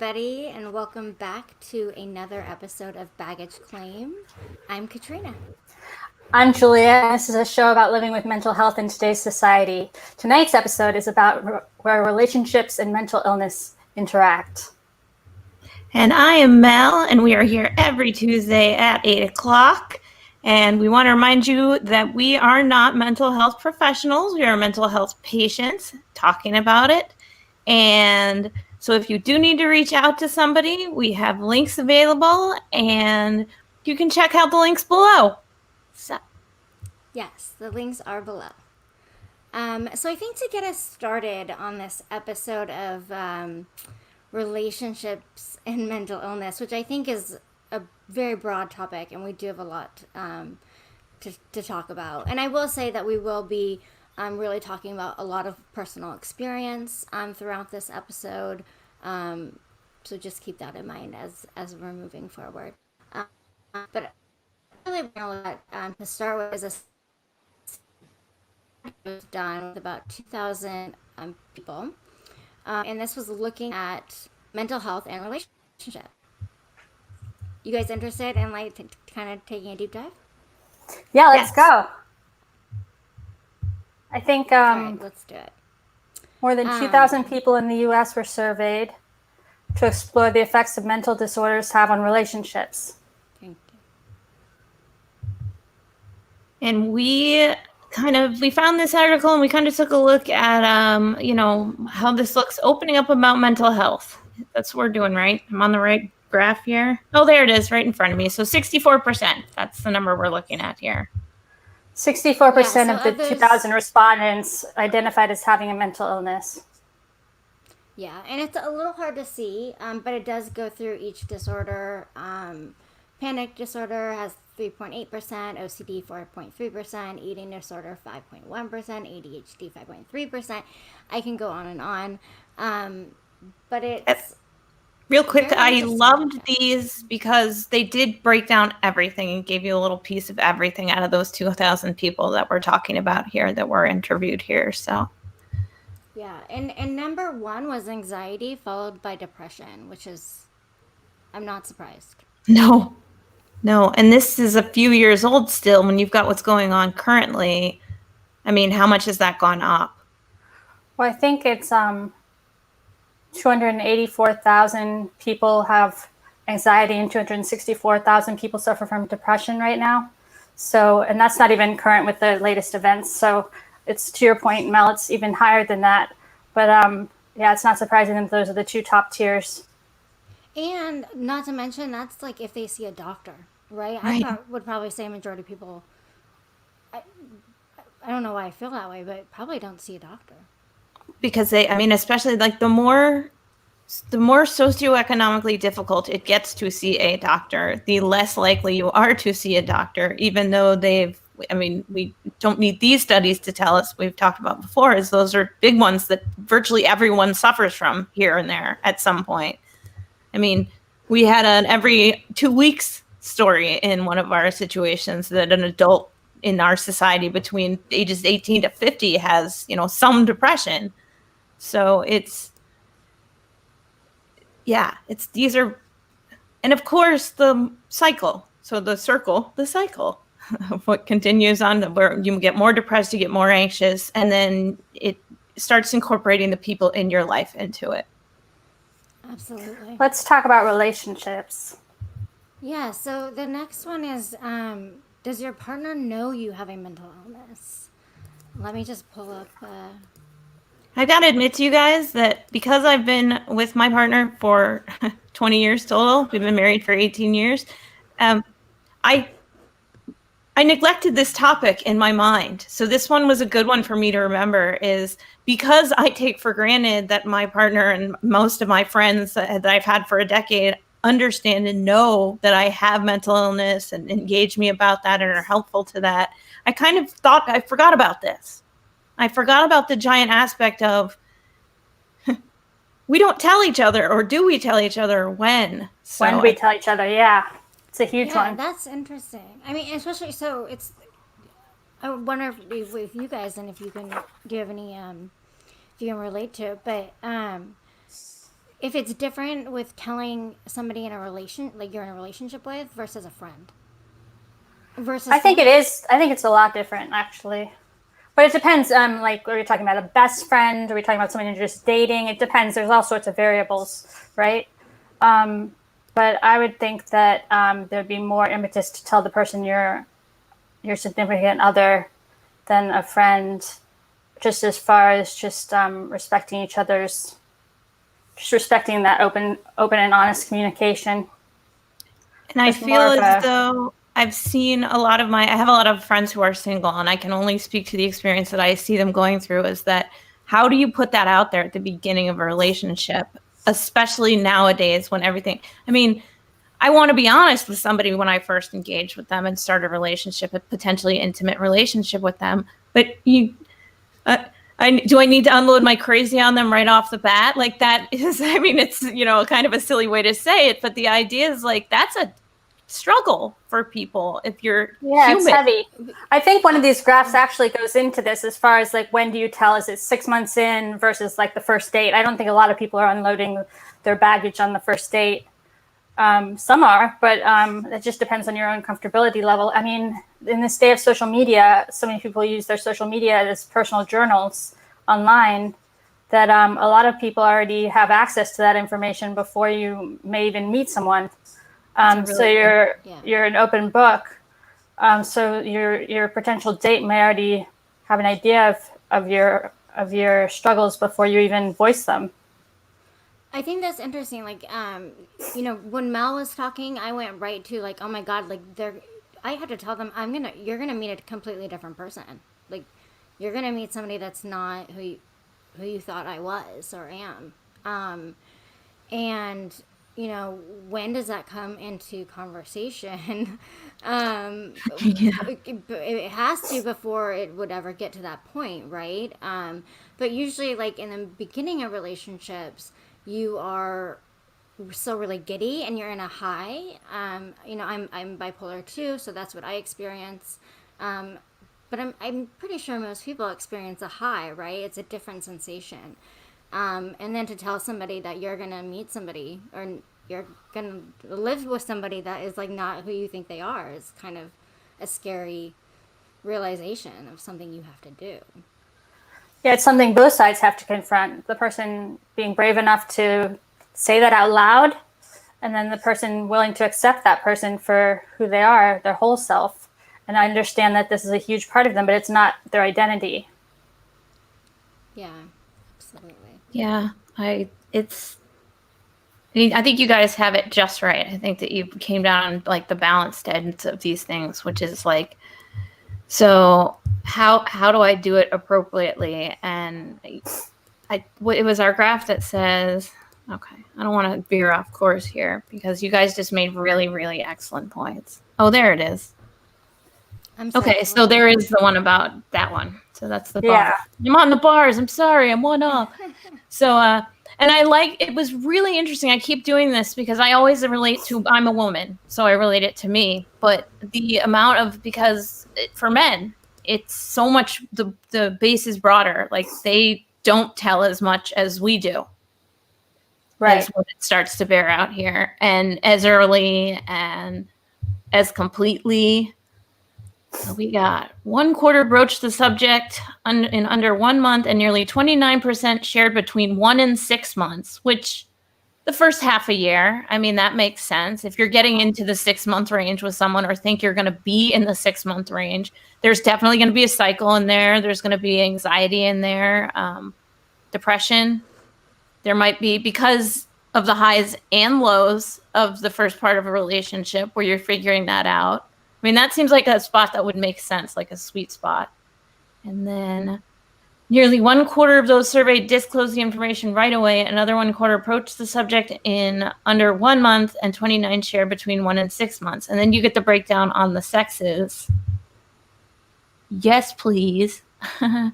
everybody, and welcome back to another episode of Baggage Claim. I'm Katrina. I'm Julia, and this is a show about living with mental health in today's society. Tonight's episode is about where relationships and mental illness interact. And I am Mel, and we are here every Tuesday at 8 o'clock. And we want to remind you that we are not mental health professionals. We are mental health patients talking about it. And so if you do need to reach out to somebody, we have links available, and you can check out the links below. So. Yes, the links are below. So I think to get us started on this episode of relationships and mental illness, which I think is a very broad topic, and we do have a lot to talk about. And I will say that we will be really talking about a lot of personal experience throughout this episode. So just keep that in mind as we're moving forward. But really, to start with, is was done with about 2,000 people, and this was looking at mental health and relationship. You guys interested in kind of taking a deep dive? Yeah, let's go. I think All right, let's do it. More than 2,000 people in the U.S. were surveyed to explore the effects of mental disorders have on relationships. Thank you. And we found this article, and we kind of took a look at, how this looks opening up about mental health. That's what we're doing, right? I'm on the right graph here. Oh, there it is right in front of me. So 64%, that's the number we're looking at here. 64% of the 2,000 respondents identified as having a mental illness. Yeah, and it's a little hard to see, but it does go through each disorder. Panic disorder has 3.8%, OCD 4.3%, eating disorder 5.1%, ADHD 5.3%. I can go on and on, but it's real quick. I loved these because they did break down everything and gave you a little piece of everything out of those 2,000 people that we're talking about here, that were interviewed here. So yeah, and number one was anxiety, followed by depression, which is, I'm not surprised. No, and this is a few years old still. When you've got what's going on currently, I mean, how much has that gone up? Well, I think it's 284,000 people have anxiety and 264,000 people suffer from depression right now. So, and that's not even current with the latest events. So it's, to your point, Mel, it's even higher than that. But yeah, it's not surprising that those are the two top tiers. And not to mention, that's like if they see a doctor, right? I would probably say a majority of people, I don't know why I feel that way, but probably don't see a doctor. Because especially like the more socioeconomically difficult it gets to see a doctor, the less likely you are to see a doctor, even though we don't need these studies to tell us, we've talked about before, is those are big ones that virtually everyone suffers from here and there at some point. I mean, we had an every 2 weeks story in one of our situations that an adult in our society between ages 18 to 50 has, some depression. So these are, and of course the cycle. So the cycle of what continues on, where you get more depressed, you get more anxious, and then it starts incorporating the people in your life into it. Absolutely. Let's talk about relationships. Yeah, so the next one is, does your partner know you have a mental illness? Let me just pull up. I gotta admit to you guys that because I've been with my partner for 20 years total, we've been married for 18 years, I neglected this topic in my mind. So this one was a good one for me to remember, is because I take for granted that my partner and most of my friends that I've had for a decade understand and know that I have mental illness and engage me about that and are helpful to that. I kind of thought I forgot about this. I forgot about the giant aspect of we don't tell each other, or do we tell each other when? When we tell each other, yeah. It's a huge one. That's interesting. I mean, especially, so it's, I wonder if you guys, and if you can, do you have any, if you can relate to it, but if it's different with telling somebody in a relation, like you're in a relationship with, versus a friend. Versus I think it is. I think it's a lot different, actually. But it depends. Like, are we talking about a best friend? Are we talking about someone you're just dating? It depends. There's all sorts of variables, right? But I would think that there'd be more impetus to tell the person your significant other than a friend, just as far as just respecting each other's, just respecting that open and honest communication. And I There's feel more of as a though I have a lot of friends who are single, and I can only speak to the experience that I see them going through, is that how do you put that out there at the beginning of a relationship, especially nowadays when everything, I mean, I want to be honest with somebody when I first engage with them and start a relationship, a potentially intimate relationship with them. But uh, do I need to unload my crazy on them right off the bat? Like that is, I mean, it's, kind of a silly way to say it, but the idea is like, that's a struggle for people if you're it's human. heavy. I think one of these graphs actually goes into this as far as like, when do you tell? Is it 6 months in versus like the first date? I don't think a lot of people are unloading their baggage on the first date. Some are, but it just depends on your own comfortability level. I mean, in this day of social media, so many people use their social media as personal journals online that a lot of people already have access to that information before you may even meet someone. So you're an open book. So your potential date may already have an idea of your struggles before you even voice them. I think that's interesting. Like, when Mel was talking, I went right to like, oh my god, like I had to tell them you're gonna meet a completely different person. Like, you're gonna meet somebody that's not who you thought I was or am. And when does that come into conversation? It has to before it would ever get to that point, right? But usually, like in the beginning of relationships, you are still really giddy and you're in a high. I'm bipolar too, so that's what I experience. But I'm pretty sure most people experience a high, right? It's a different sensation. And then to tell somebody that you're gonna meet somebody or you're gonna live with somebody that is like not who you think they are is kind of a scary realization of something you have to do. Yeah, it's something both sides have to confront. The person being brave enough to say that out loud, and then the person willing to accept that person for who they are, their whole self. And I understand that this is a huge part of them, but it's not their identity. Yeah, absolutely. Yeah, I think you guys have it just right. I think that you came down like the balanced ends of these things, which is like, so how do I do it appropriately? And it was our graph that says, okay, I don't want to veer off course here because you guys just made really, really excellent points. Oh, there it is. I'm sorry. Okay, so there is the one about that one. So that's the bar. Yeah. I'm on the bars. I'm sorry. I'm one up. So, and it was really interesting. I keep doing this because I always relate to, I'm a woman, so I relate it to me. But the amount of, because for men, it's so much, the base is broader. Like they don't tell as much as we do. Right. As when it starts to bear out here, and as early and as completely. We got 1/4 broached the subject in under 1 month, and nearly 29% shared between 1 and 6 months, which the first half a year, I mean, that makes sense. If you're getting into the 6-month range with someone or think you're going to be in the 6-month range, there's definitely going to be a cycle in there. There's going to be anxiety in there, depression. There might be, because of the highs and lows of the first part of a relationship where you're figuring that out. I mean, that seems like a spot that would make sense, like a sweet spot. And then nearly 1/4 of those surveyed disclosed the information right away. Another 1/4 approached the subject in under 1 month, and 29 shared between 1 and 6 months. And then you get the breakdown on the sexes. Yes, please. Gotta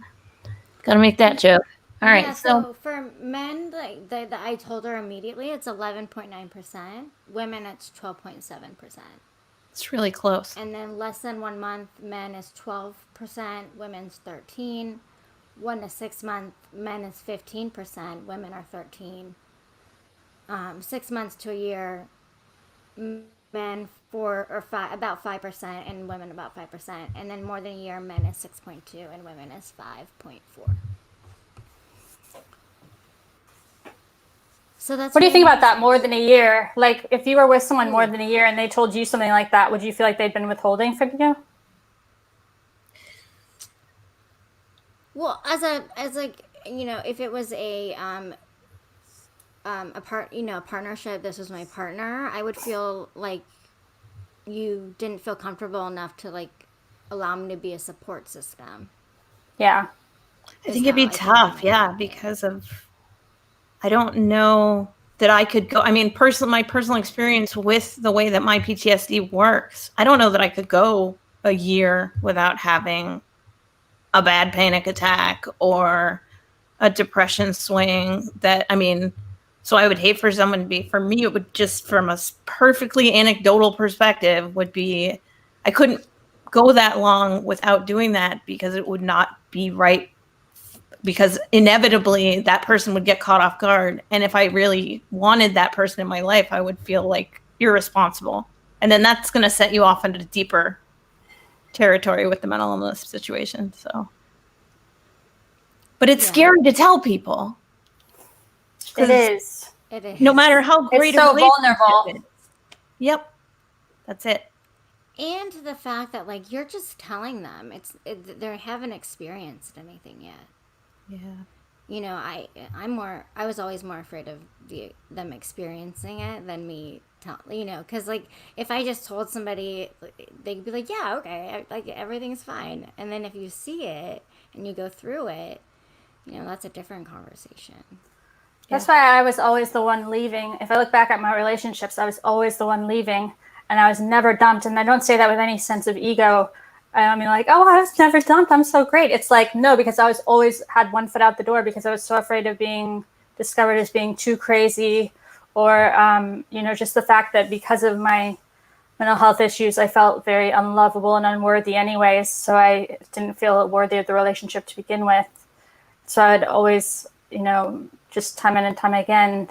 make that joke. All right. Yeah, so for men, like that I told her immediately, it's 11.9%. Women, it's 12.7%. It's really close. And then less than 1 month, men is 12%, women's 13. 1 to 6 month, men is 15%, women are 13. 6 months to a year, men about 5%, and women about 5%, and then more than a year, men is 6.2, and women is 5.4. So that's. What do you think about that? More than a year? Like, if you were with someone more than a year and they told you something like that, would you feel like they'd been withholding from you? Well, if it was a partnership, this was my partner, I would feel like you didn't feel comfortable enough to like allow me to be a support system. Yeah. I think it'd be tough, because of, I don't know that I could go. I mean, my personal experience with the way that my PTSD works, I don't know that I could go a year without having a bad panic attack or a depression swing. So I would hate for someone to be, for me, it would just, from a perfectly anecdotal perspective, would be, I couldn't go that long without doing that because it would not be right, because inevitably that person would get caught off guard. And if I really wanted that person in my life, I would feel like irresponsible. And then that's going to set you off into deeper territory with the mental illness situation. So, but it's scary to tell people. It is. No matter how great it's so vulnerable. Yep. That's it. And the fact that like you're just telling them they haven't experienced anything yet. Yeah. You know, I was always more afraid of them experiencing it than me because like if I just told somebody, they'd be like, yeah, okay, like everything's fine. And then if you see it and you go through it, that's a different conversation. That's why I was always the one leaving. If I look back at my relationships, I was always the one leaving, and I was never dumped. And I don't say that with any sense of ego. I mean, like, oh, I was never dumped, I'm so great. It's like, no, because I was always had one foot out the door because I was so afraid of being discovered as being too crazy, or, just the fact that because of my mental health issues, I felt very unlovable and unworthy anyways. So I didn't feel worthy of the relationship to begin with. So I'd always, just time in and time again,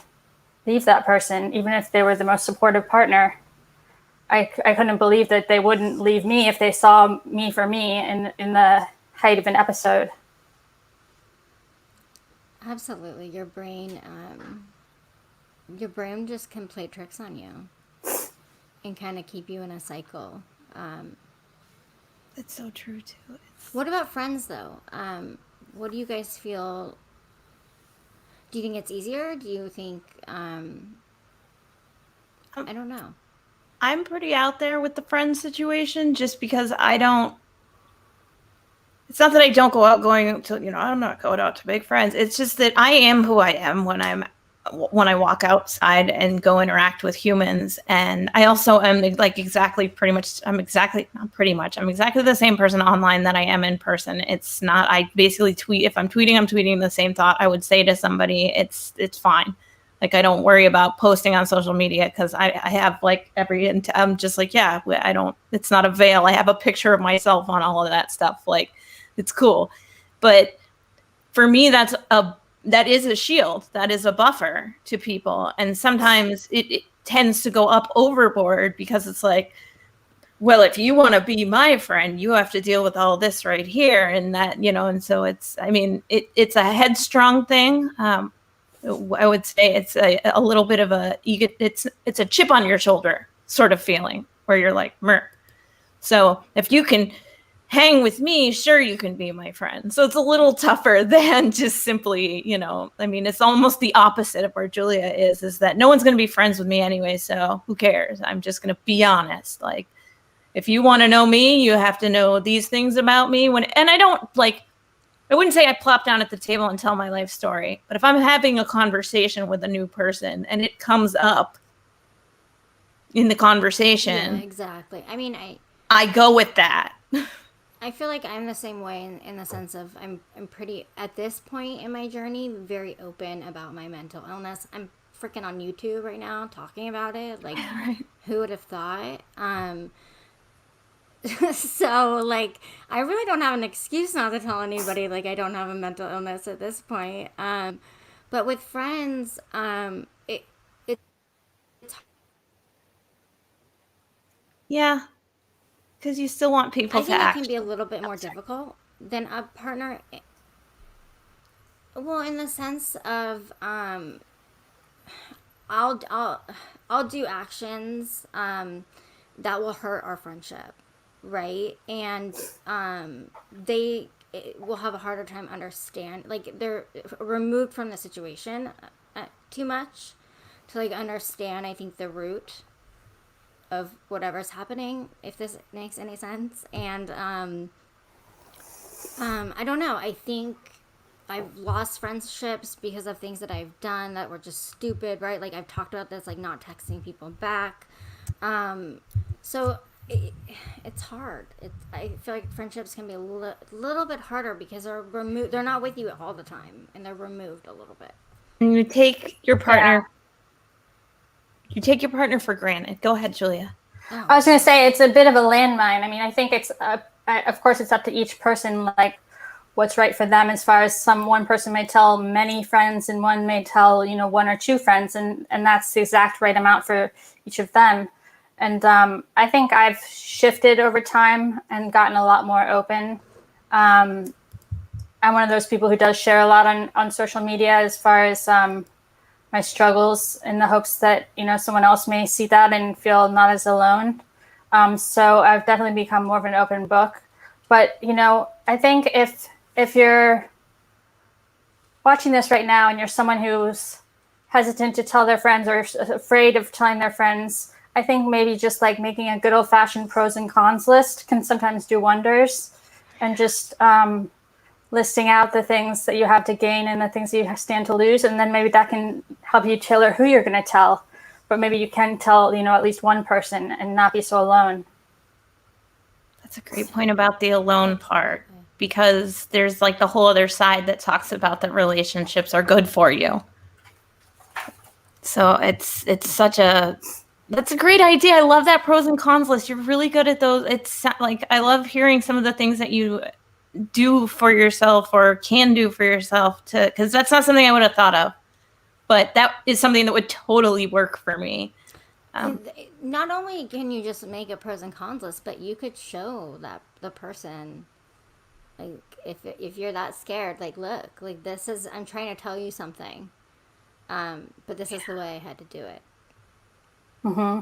leave that person, even if they were the most supportive partner. I couldn't believe that they wouldn't leave me if they saw me for me in the height of an episode. Absolutely. Your brain just can play tricks on you and kind of keep you in a cycle. That's so true too. What about friends though? What do you guys feel? Do you think it's easier? Do you think, I don't know. I'm pretty out there with the friend situation just because it's not that I don't go out going to, I'm not going out to make friends. It's just that I am who I am when I walk outside and go interact with humans. And I also am like I'm exactly the same person online that I am in person. It's not, I basically tweet, if I'm tweeting the same thought I would say to somebody. It's fine. Like, I don't worry about posting on social media because I have like I'm just like, yeah, it's not a veil. I have a picture of myself on all of that stuff. Like, it's cool. But for me, that is a shield. That is a buffer to people. And sometimes it tends to go up overboard because it's like, well, if you want to be my friend, you have to deal with all this right here and that, and so it's a headstrong thing. I would say it's a little bit of a ego. It's a chip on your shoulder sort of feeling where you're like, Mer. So if you can hang with me, sure, you can be my friend. So it's a little tougher than just simply, it's almost the opposite of where Julia is that no one's going to be friends with me anyway. So who cares? I'm just going to be honest. Like, if you want to know me, you have to know these things about me. I wouldn't say I plop down at the table and tell my life story, but if I'm having a conversation with a new person and it comes up in the conversation, yeah, exactly. I mean, I go with that. I feel like I'm the same way in the sense of I'm pretty, at this point in my journey, very open about my mental illness. I'm freaking on YouTube right now talking about it. Like, right. Who would have thought? So, like, I really don't have an excuse not to tell anybody, like, I don't have a mental illness at this point. But with friends, it's Yeah, because you still want people I to think it act. can be a little bit more difficult than a partner. Well, in the sense of I'll I'll I'll do actions that will hurt our friendship, right? And they will have a harder time understand, like they're removed from the situation too much to like understand. I think the root of whatever's happening, if this makes any sense. And I don't know. I think I've lost friendships because of things that I've done that were just stupid, right? Like I've talked about this, like not texting people back. So it's hard. I feel like friendships can be a little bit harder because they're removed. They're not with you all the time, and they're removed a little bit. And you take your Yeah. partner. You take your partner for granted. Go ahead, Julia. Oh. I was going to say it's a bit of a landmine. I mean, I think it's of course it's up to each person, like what's right for them. As far as one person may tell many friends, and one may tell one or two friends, and that's the exact right amount for each of them. And I think I've shifted over time and gotten a lot more open. I'm one of those people who does share a lot on social media as far as my struggles, in the hopes that someone else may see that and feel not as alone. So I've definitely become more of an open book. But I think if you're watching this right now and you're someone who's hesitant to tell their friends or afraid of telling their friends, I think maybe just like making a good old-fashioned pros and cons list can sometimes do wonders, and just listing out the things that you have to gain and the things that you stand to lose. And then maybe that can help you tailor who you're going to tell. But maybe you can tell, at least one person and not be so alone. That's a great point about the alone part, because there's like the whole other side that talks about that relationships are good for you. So it's that's a great idea. I love that pros and cons list. You're really good at those. It's like, I love hearing some of the things that you do for yourself or can do for yourself, because that's not something I would have thought of, but that is something that would totally work for me. Not only can you just make a pros and cons list, but you could show that the person, like if you're that scared, like, look, like this is, I'm trying to tell you something, but this is the way I had to do it. Mm-hmm.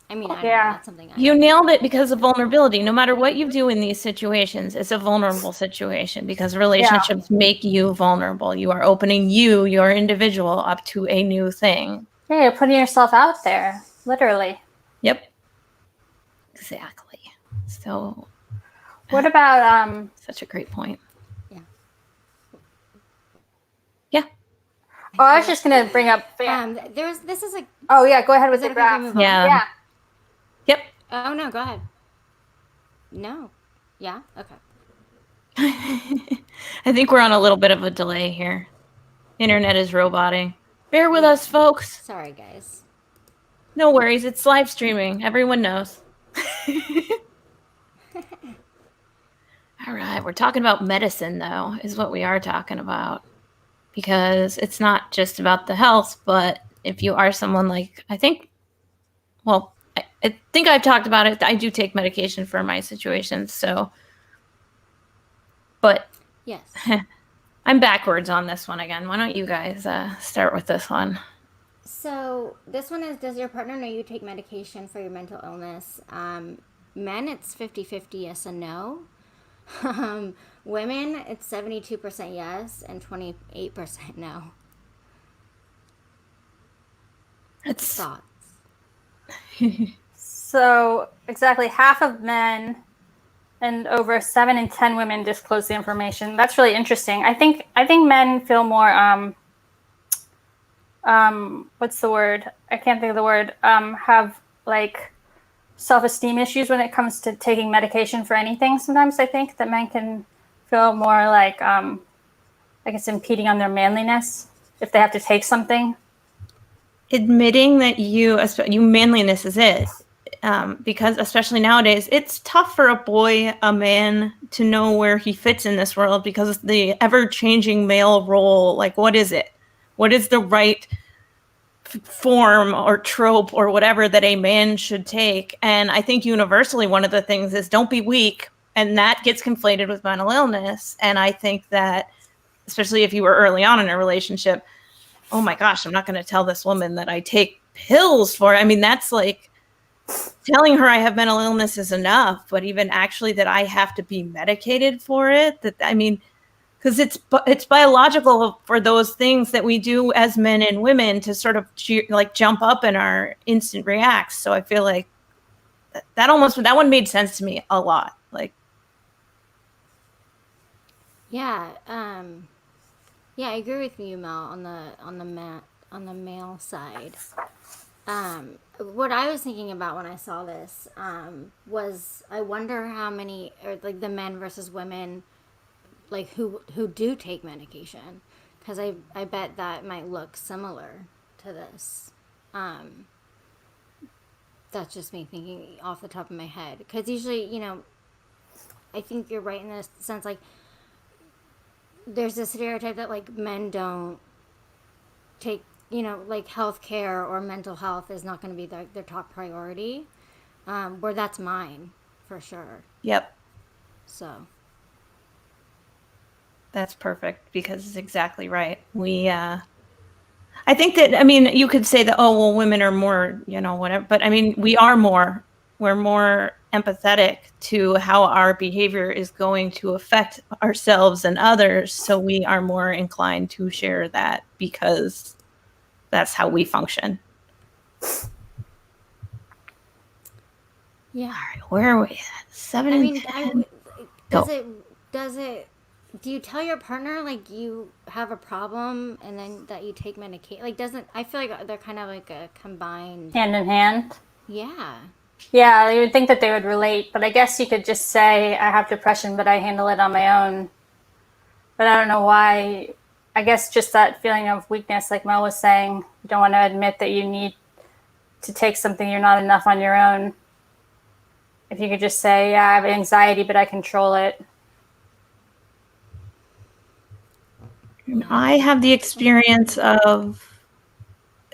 I mean, I don't know, that's something you nailed it, because of vulnerability. No matter what you do in these situations, it's a vulnerable situation, because relationships make you vulnerable. You are opening your individual up to a new thing. Yeah, you're putting yourself out there, literally. Yep. Exactly. So what about such a great point. Yeah. Oh, I was just gonna bring up this is a oh yeah, go ahead with the graph. Yeah. Yep. Oh no, go ahead. No. Yeah? Okay. I think we're on a little bit of a delay here. Internet is roboting. Bear with us, folks. Sorry, guys. No worries. It's live streaming. Everyone knows. All right. We're talking about medicine, though, is what we are talking about. Because it's not just about the health, but if you are someone like, I think I've talked about it. I do take medication for my situation. So, but yes. I'm backwards on this one again. Why don't you guys start with this one? So this one is, does your partner know you take medication for your mental illness? Men, it's 50-50 yes and no. Women, it's 72% yes and 28% no. It's thoughts. So exactly half of men and over 7 in 10 women disclose the information. That's really interesting. I think men feel more what's the word? I can't think of the word. Have like self-esteem issues when it comes to taking medication for anything. Sometimes I think that men can feel more like it's impeding on their manliness if they have to take something. Admitting that you manliness is it. Because especially nowadays, it's tough for a man to know where he fits in this world, because the ever-changing male role, like, what is it? What is the right form or trope or whatever that a man should take. And I think universally one of the things is don't be weak, and that gets conflated with mental illness. And I think that especially if you were early on in a relationship, oh my gosh, I'm not going to tell this woman that I take pills for it. I mean, that's like telling her I have mental illness is enough, but even actually that I have to be medicated for it, that, I mean, because it's biological for those things that we do as men and women to sort of like jump up in our instant reacts. So I feel like that one made sense to me a lot. Like, Yeah, yeah, I agree with you, Mel, on the male side. What I was thinking about when I saw this was I wonder how many, or like the men versus women, like who do take medication, because I bet that might look similar to this. That's just me thinking off the top of my head, because usually, I think you're right in the sense, like, there's a stereotype that like men don't take, like health care or mental health is not going to be their top priority, where that's mine for sure. yep, So that's perfect, because it's exactly right. I think that, I mean, you could say that, oh, well, women are more, whatever, but I mean, we're more empathetic to how our behavior is going to affect ourselves and others. So we are more inclined to share that because that's how we function. yeah. All right, where are we at? 7 and 10. Does it, do you tell your partner like you have a problem and then that you take medication? Like, I feel like they're kind of like a combined. Hand in hand. Yeah. Yeah, you would think that they would relate, but I guess you could just say, I have depression, but I handle it on my own. But I don't know why. I guess just that feeling of weakness, like Mel was saying, you don't want to admit that you need to take something, you're not enough on your own. If you could just say, yeah, I have anxiety, but I control it. I have the experience of,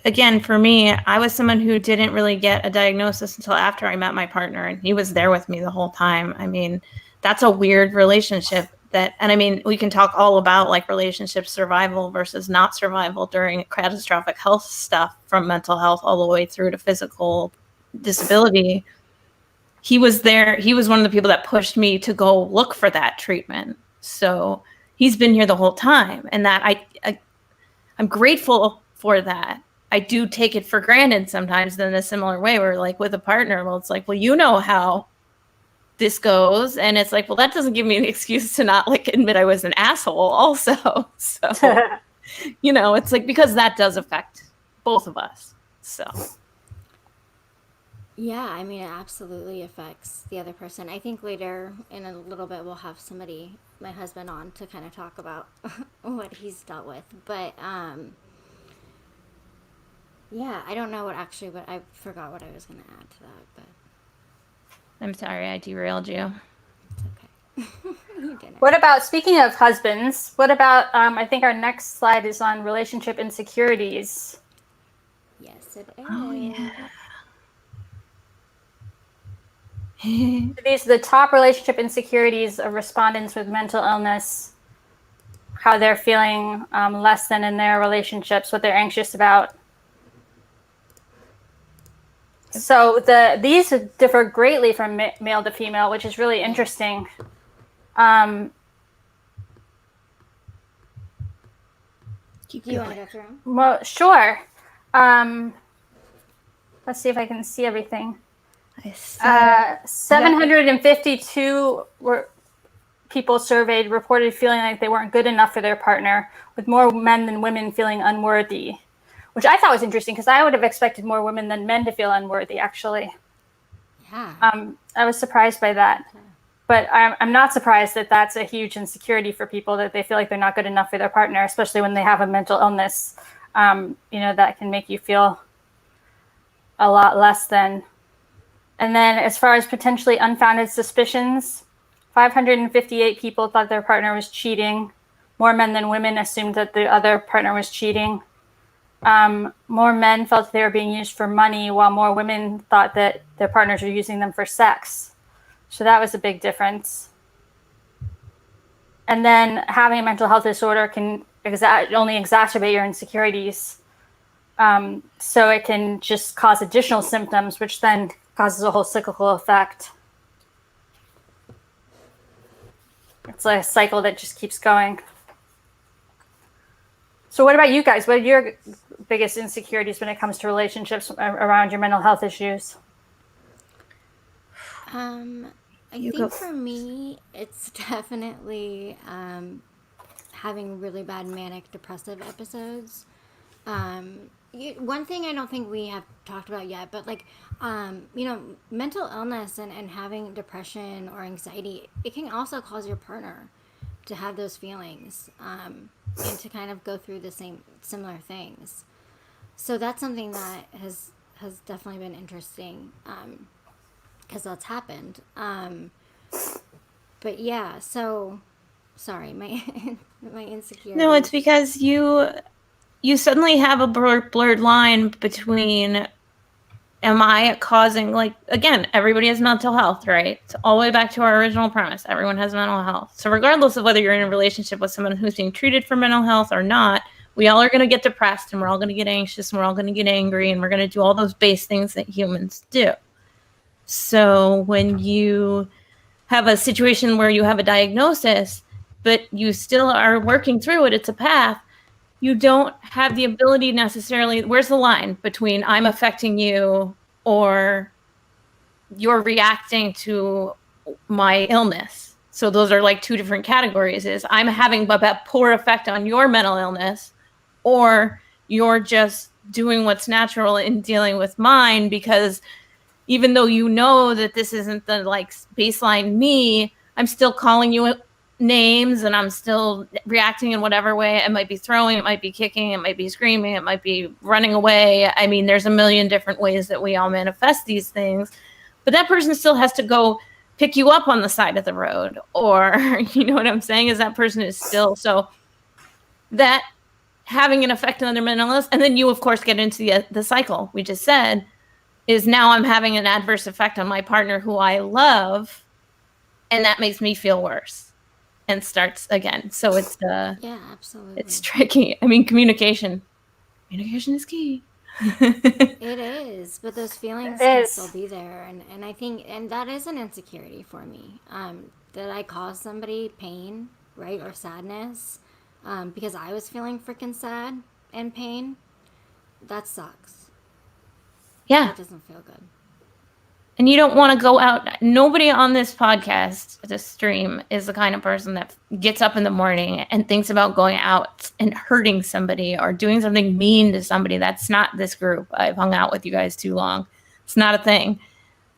again, for me, I was someone who didn't really get a diagnosis until after I met my partner, and he was there with me the whole time. I mean, that's a weird relationship and I mean, we can talk all about like relationship survival versus not survival during catastrophic health stuff, from mental health all the way through to physical disability. He was there. He was one of the people that pushed me to go look for that treatment. So he's been here the whole time, and that I'm grateful for that. I do take it for granted sometimes in a similar way, where like with a partner, well, it's like, well, you know how this goes, and it's like, well, that doesn't give me an excuse to not like admit I was an asshole also. So it's like, because that does affect both of us. So Yeah, I mean, it absolutely affects the other person. I think later in a little bit we'll have somebody, my husband, on to kind of talk about what he's dealt with. But yeah, I don't know but I forgot what I was going to add to that. But I'm sorry I derailed you. it's okay. You didn't. What about, speaking of husbands, what about, I think our next slide is on relationship insecurities. Yes, it is. Oh, yeah. These are the top relationship insecurities of respondents with mental illness, how they're feeling less than in their relationships, what they're anxious about. So these differ greatly from male to female, which is really interesting. Do you want to go through them? Well, sure. Let's see if I can see everything. 752 people surveyed reported feeling like they weren't good enough for their partner, with more men than women feeling unworthy, which I thought was interesting because I would have expected more women than men to feel unworthy, actually. Yeah. I was surprised by that. Okay. But I'm not surprised that that's a huge insecurity for people, that they feel like they're not good enough for their partner, especially when they have a mental illness. That can make you feel a lot less than. And then as far as potentially unfounded suspicions, 558 people thought their partner was cheating. More men than women assumed that the other partner was cheating. more men felt they were being used for money, while more women thought that their partners were using them for sex. So that was a big difference. And then having a mental health disorder can only exacerbate your insecurities. So it can just cause additional symptoms, which then causes a whole cyclical effect. It's like a cycle that just keeps going. So what about you guys? What are your biggest insecurities when it comes to relationships around your mental health issues? I think for me, it's definitely having really bad manic depressive episodes. One thing I don't think we have talked about yet, but like, mental illness and having depression or anxiety, it can also cause your partner to have those feelings and to kind of go through the similar things. So that's something that has definitely been interesting because that's happened. But yeah, so sorry, my my insecurity. No, it's because you suddenly have a blurred line between, am I causing, like, again, everybody has mental health, right? It's all the way back to our original premise. Everyone has mental health. So regardless of whether you're in a relationship with someone who's being treated for mental health or not, we all are going to get depressed and we're all going to get anxious and we're all going to get angry and we're going to do all those base things that humans do. So when you have a situation where you have a diagnosis, but you still are working through it, it's a path, you don't have the ability necessarily, where's the line between I'm affecting you or you're reacting to my illness? So those are like two different categories, is I'm having a poor effect on your mental illness, or you're just doing what's natural in dealing with mine, because even though you know that this isn't the like baseline me, I'm still calling you names and I'm still reacting in whatever way. It might be throwing, it might be kicking, it might be screaming, it might be running away. I mean, there's a million different ways that we all manifest these things, but that person still has to go pick you up on the side of the road, or, you know what I'm saying, is that person is still, so that having an effect on their mental illness, and then you of course get into the cycle we just said, is now I'm having an adverse effect on my partner who I love, and that makes me feel worse and starts again. So it's yeah, absolutely. It's tricky. I mean, communication is key. It is, but those feelings can still be there, and I think, and that is an insecurity for me, that I caused somebody pain, right, or sadness, because I was feeling freaking sad and pain. That sucks. Yeah. That doesn't feel good. And you don't want to go out. Nobody on this podcast, this stream, is the kind of person that gets up in the morning and thinks about going out and hurting somebody or doing something mean to somebody. That's not this group. I've hung out with you guys too long. It's not a thing.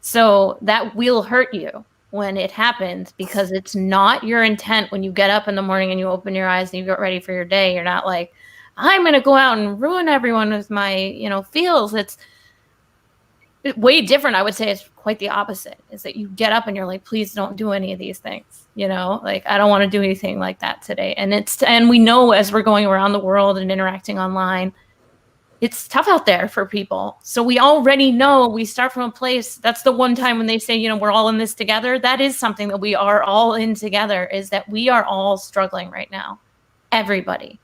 So that will hurt you when it happens, because it's not your intent. When you get up in the morning and you open your eyes and you get ready for your day, you're not like, I'm going to go out and ruin everyone with my, feels. It's way different. I would say it's quite the opposite, is that you get up and you're like, please don't do any of these things. Like, I don't want to do anything like that today. And we know, as we're going around the world and interacting online, it's tough out there for people. So we already know, we start from a place. That's the one time when they say, we're all in this together. That is something that we are all in together, is that we are all struggling right now. Everybody,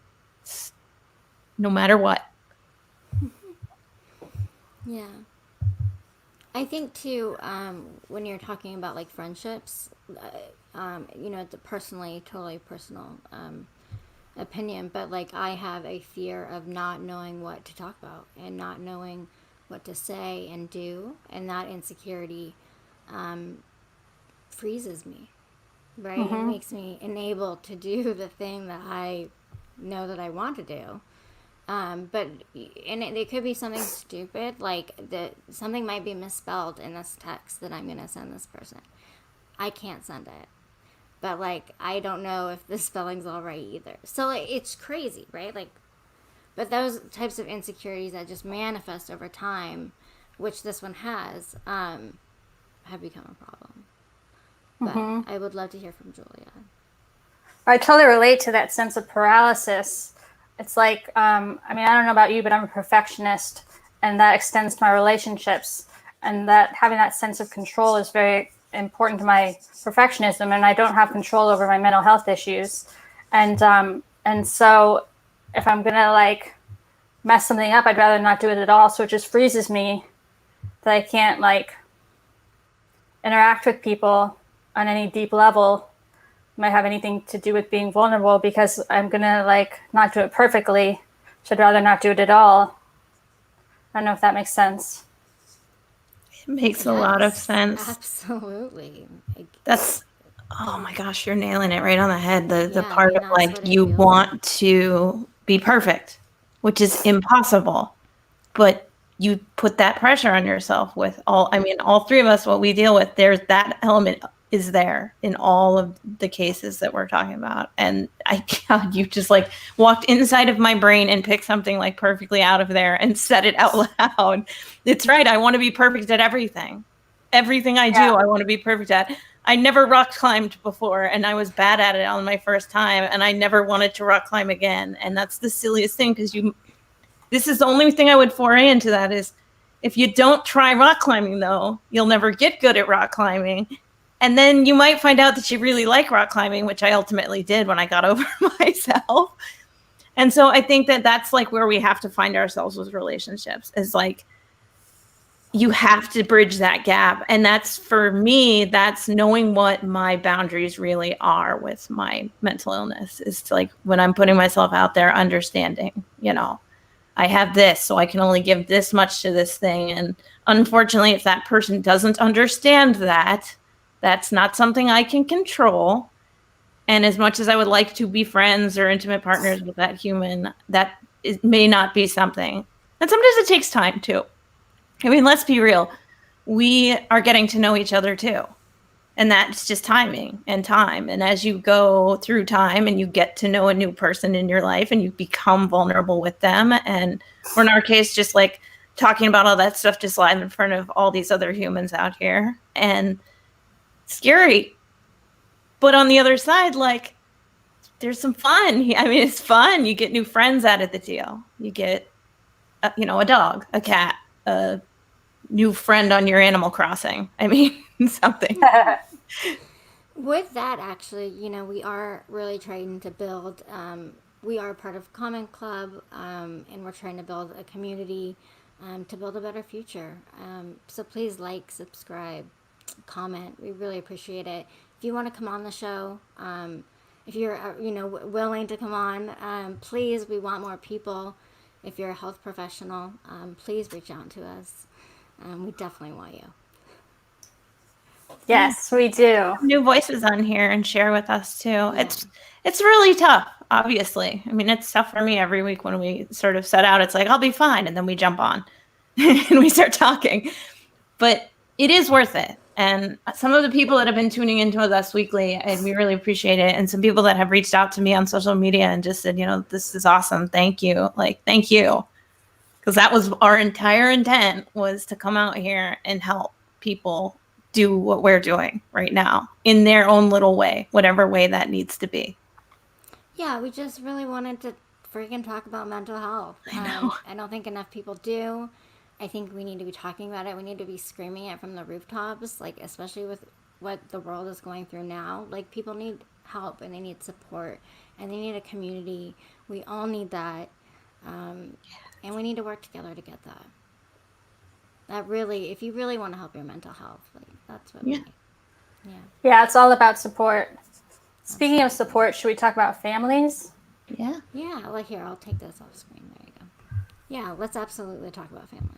no matter what. Yeah. I think too, when you're talking about like friendships, it's a totally personal opinion, but like I have a fear of not knowing what to talk about and not knowing what to say and do, and that insecurity freezes me, right? Mm-hmm. It makes me unable to do the thing that I know that I want to do. It could be something stupid, like something might be misspelled in this text that I'm going to send this person. I can't send it. But, like, I don't know if the spelling's all right either. So, like, it's crazy, right? Like, but those types of insecurities that just manifest over time, which this one has, have become a problem. But I would love to hear from Julia. I totally relate to that sense of paralysis. it's like, I mean, I don't know about you, but I'm a perfectionist, and that extends to my relationships. And that having that sense of control is very important to my perfectionism, and I don't have control over my mental health issues. And so if I'm gonna like mess something up, I'd rather not do it at all. So it just freezes me that I can't like interact with people on any deep level. Might have anything to do with being vulnerable, because I'm gonna like not do it perfectly, so I'd rather not do it at all. I don't know if that makes sense. It makes a lot of Yes, sense. Absolutely. That's, oh my gosh, you're nailing it right on the head. The Yeah, I part mean, of that's like what it you feels want to be perfect, which is impossible, but you put that pressure on yourself with all, I mean, all three of us, what we deal with, there's that element is there in all of the cases that we're talking about. And God, you just like walked inside of my brain and picked something like perfectly out of there and said it out loud. It's right. I want to be perfect at everything. Everything I do, I want to be perfect at. I never rock climbed before, and I was bad at it on my first time, and I never wanted to rock climb again. And that's the silliest thing, because this is the only thing I would foray into, that is, if you don't try rock climbing, though, you'll never get good at rock climbing. And then you might find out that you really like rock climbing, which I ultimately did when I got over myself. And so I think that that's like where we have to find ourselves with relationships, is like, you have to bridge that gap. And that's, for me, that's knowing what my boundaries really are with my mental illness, is to like, when I'm putting myself out there, understanding, you know, I have this, so I can only give this much to this thing. And unfortunately, if that person doesn't understand that, that's not something I can control. And as much as I would like to be friends or intimate partners with that human, that may not be something. And sometimes it takes time too. I mean, let's be real. We are getting to know each other too. And that's just timing and time. And as you go through time and you get to know a new person in your life and you become vulnerable with them, and or in our case, just like talking about all that stuff just live in front of all these other humans out here, and scary. But on the other side, like, there's some fun. I mean, it's fun. You get new friends out of the deal. You get, a dog, a cat, a new friend on your Animal Crossing. I mean, something. With that, actually, we are really trying to build, we are part of Common Club, and we're trying to build a community to build a better future. So please like, subscribe, comment. We really appreciate it. If you want to come on the show, if you're, willing to come on, please, we want more people. If you're a health professional, please reach out to us. We definitely want you. Yes, we do. New voices on here and share with us too. Yeah. It's really tough, obviously. I mean, it's tough for me every week when we sort of set out. It's like, I'll be fine. And then we jump on and we start talking. But it is worth it. And some of the people that have been tuning into us weekly, and we really appreciate it. And some people that have reached out to me on social media and just said, this is awesome. Thank you. Like, thank you. Because that was our entire intent, was to come out here and help people do what we're doing right now in their own little way, whatever way that needs to be. Yeah, we just really wanted to freaking talk about mental health. I know. I don't think enough people do. I think we need to be talking about it. We need to be screaming it from the rooftops, like, especially with what the world is going through now. Like, people need help and they need support and they need a community. We all need that. And we need to work together to get that. That really, if you really want to help your mental health, like, that's what we need. Yeah, it's all about support. Speaking of support, should we talk about families? Yeah. Yeah, like, here, I'll take this off screen. There you go. Yeah, let's absolutely talk about families.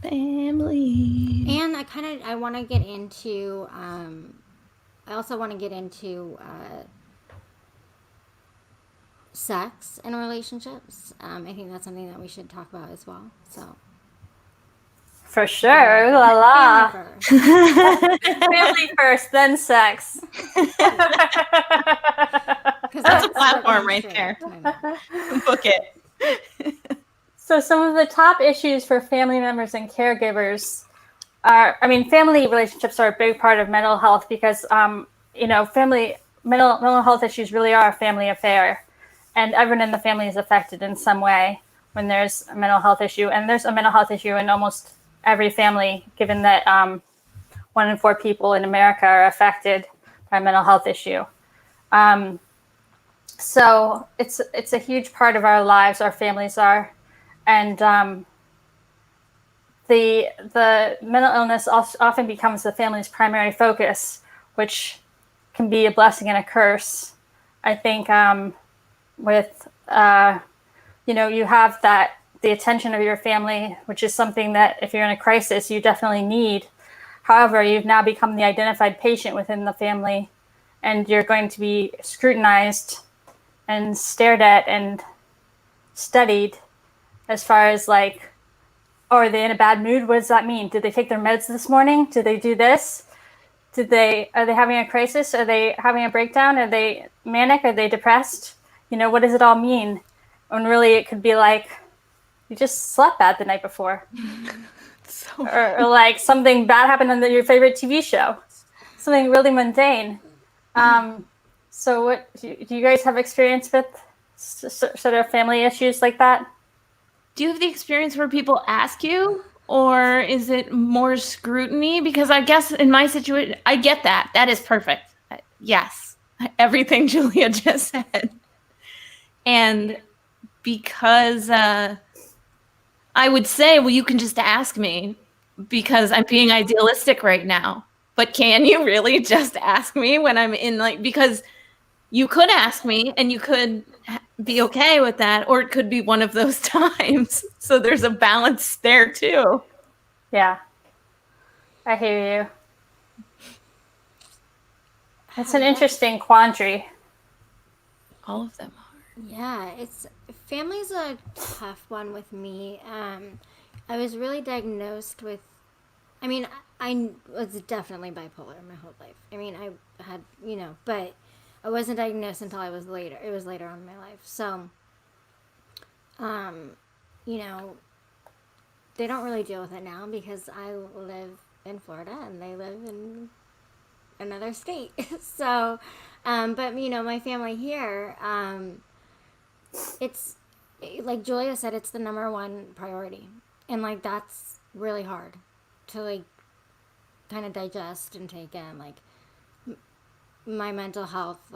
Family. And I want to get into, I also want to get into sex in relationships. I think that's something that we should talk about as well. So. For sure. Ooh la la. Family first. Family first, then sex. That's a platform right there. Book it. So some of the top issues for family members and caregivers are, family relationships are a big part of mental health because, mental health issues really are a family affair. and everyone in the family is affected in some way when there's a mental health issue. And there's a mental health issue in almost every family, given that 1 in 4 people in America are affected by a mental health issue. So it's a huge part of our lives, our families are. And the mental illness often becomes the family's primary focus, which can be a blessing and a curse. I think with, you have the attention of your family, which is something that if you're in a crisis, you definitely need. However, you've now become the identified patient within the family, and you're going to be scrutinized and stared at and studied as far as like, oh, are they in a bad mood? What does that mean? Did they take their meds this morning? Did they do this? Are they having a crisis? Are they having a breakdown? Are they manic? Are they depressed? What does it all mean? When really it could be like, you just slept bad the night before. or like something bad happened on your favorite TV show. Something really mundane. So what do you guys have experience with sort of family issues like that? Do you have the experience where people ask you, or is it more scrutiny? Because I guess in my situation, I get that. That is perfect. Yes. Everything Julia just said. And because I would say, well, you can just ask me because I'm being idealistic right now. But can you really just ask me when I'm in because you could ask me and you could be okay with that, or it could be one of those times. So there's a balance there too. Yeah, I hear you. It's an interesting quandary. All of them are. Yeah, family's a tough one with me. I was really diagnosed with, I was definitely bipolar my whole life. I had, but I wasn't diagnosed until I was later. It was later on in my life. So, they don't really deal with it now because I live in Florida and they live in another state. So, but my family here, it's like Julia said, it's the number one priority. And that's really hard to kind of digest and take in. My mental health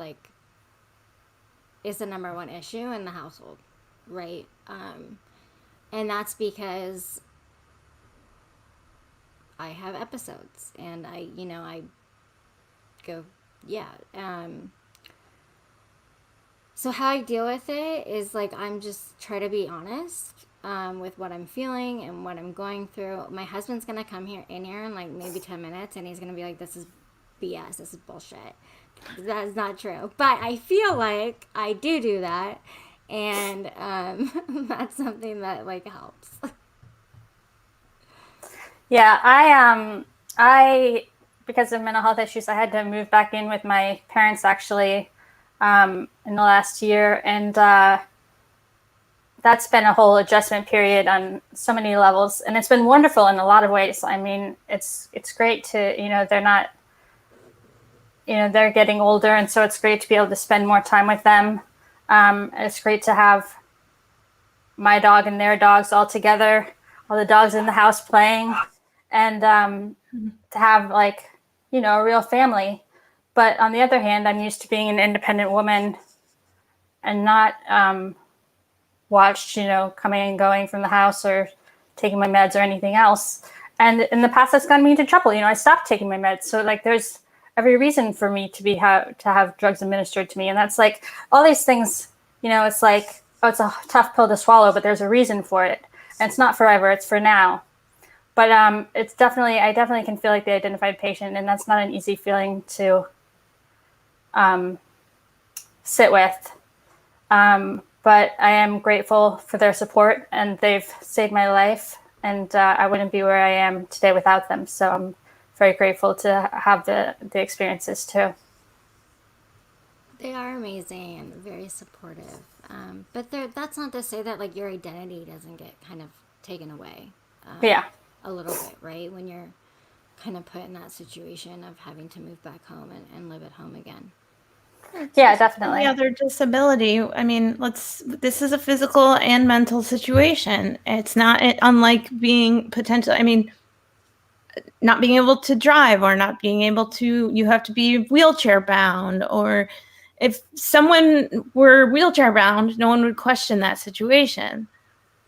is the number one issue in the household, right? And that's because I have episodes and I go, yeah. So how I deal with it is I'm just try to be honest with what I'm feeling and what I'm going through. My husband's gonna come in here in maybe 10 minutes, and he's gonna be like, "This is BS. This is bullshit. That is not true." But I feel like I do that, and that's something that helps. Yeah, I because of mental health issues, I had to move back in with my parents actually in the last year, and that's been a whole adjustment period on so many levels, and it's been wonderful in a lot of ways. It's great to they're not they're getting older, and so it's great to be able to spend more time with them. It's great to have my dog and their dogs all together, all the dogs in the house playing, and to have a real family. But on the other hand, I'm used to being an independent woman and not watched, coming and going from the house or taking my meds or anything else. And in the past, that's gotten me into trouble. I stopped taking my meds. So there's every reason for me to have drugs administered to me. And that's all these things, it's oh, it's a tough pill to swallow, but there's a reason for it. And it's not forever, it's for now. But I definitely can feel like the identified patient, and that's not an easy feeling to sit with. But I am grateful for their support, and they've saved my life, and I wouldn't be where I am today without them. So I'm very grateful to have the experiences too. They are amazing and very supportive. But that's not to say that your identity doesn't get kind of taken away. Yeah. A little bit, right? When you're kind of put in that situation of having to move back home and live at home again. Yeah, definitely. Any other disability, I mean, this is a physical and mental situation. It's not unlike being potentially, I mean, not being able to drive or not being able to, you have to be wheelchair bound, or if someone were wheelchair bound, no one would question that situation.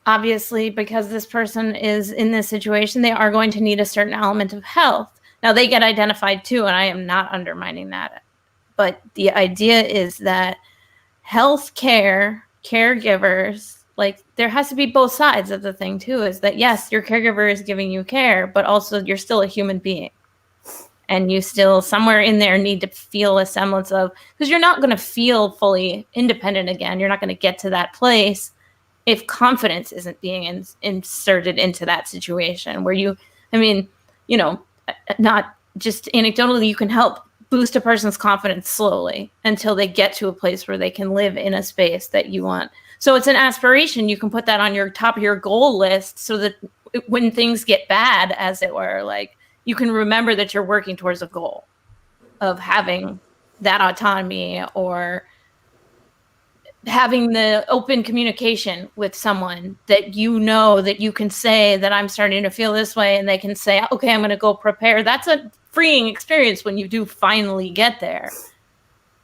Obviously, because this person is in this situation, they are going to need a certain element of health. Now, they get identified too, and I am not undermining that. But the idea is that healthcare, caregivers, like there has to be both sides of the thing too, is that yes, your caregiver is giving you care, but also you're still a human being. And you still somewhere in there need to feel a semblance of, because you're not going to feel fully independent again. You're not going to get to that place if confidence isn't being inserted into that situation where you, I mean, you know, not just anecdotally, you can help boost a person's confidence slowly until they get to a place where they can live in a space that you want. So it's an aspiration. You can put that on your top of your goal list so that when things get bad, as it were, like you can remember that you're working towards a goal of having that autonomy or having the open communication with someone that you know that you can say that I'm starting to feel this way, and they can say, okay, I'm going to go prepare. That's a freeing experience when you do finally get there.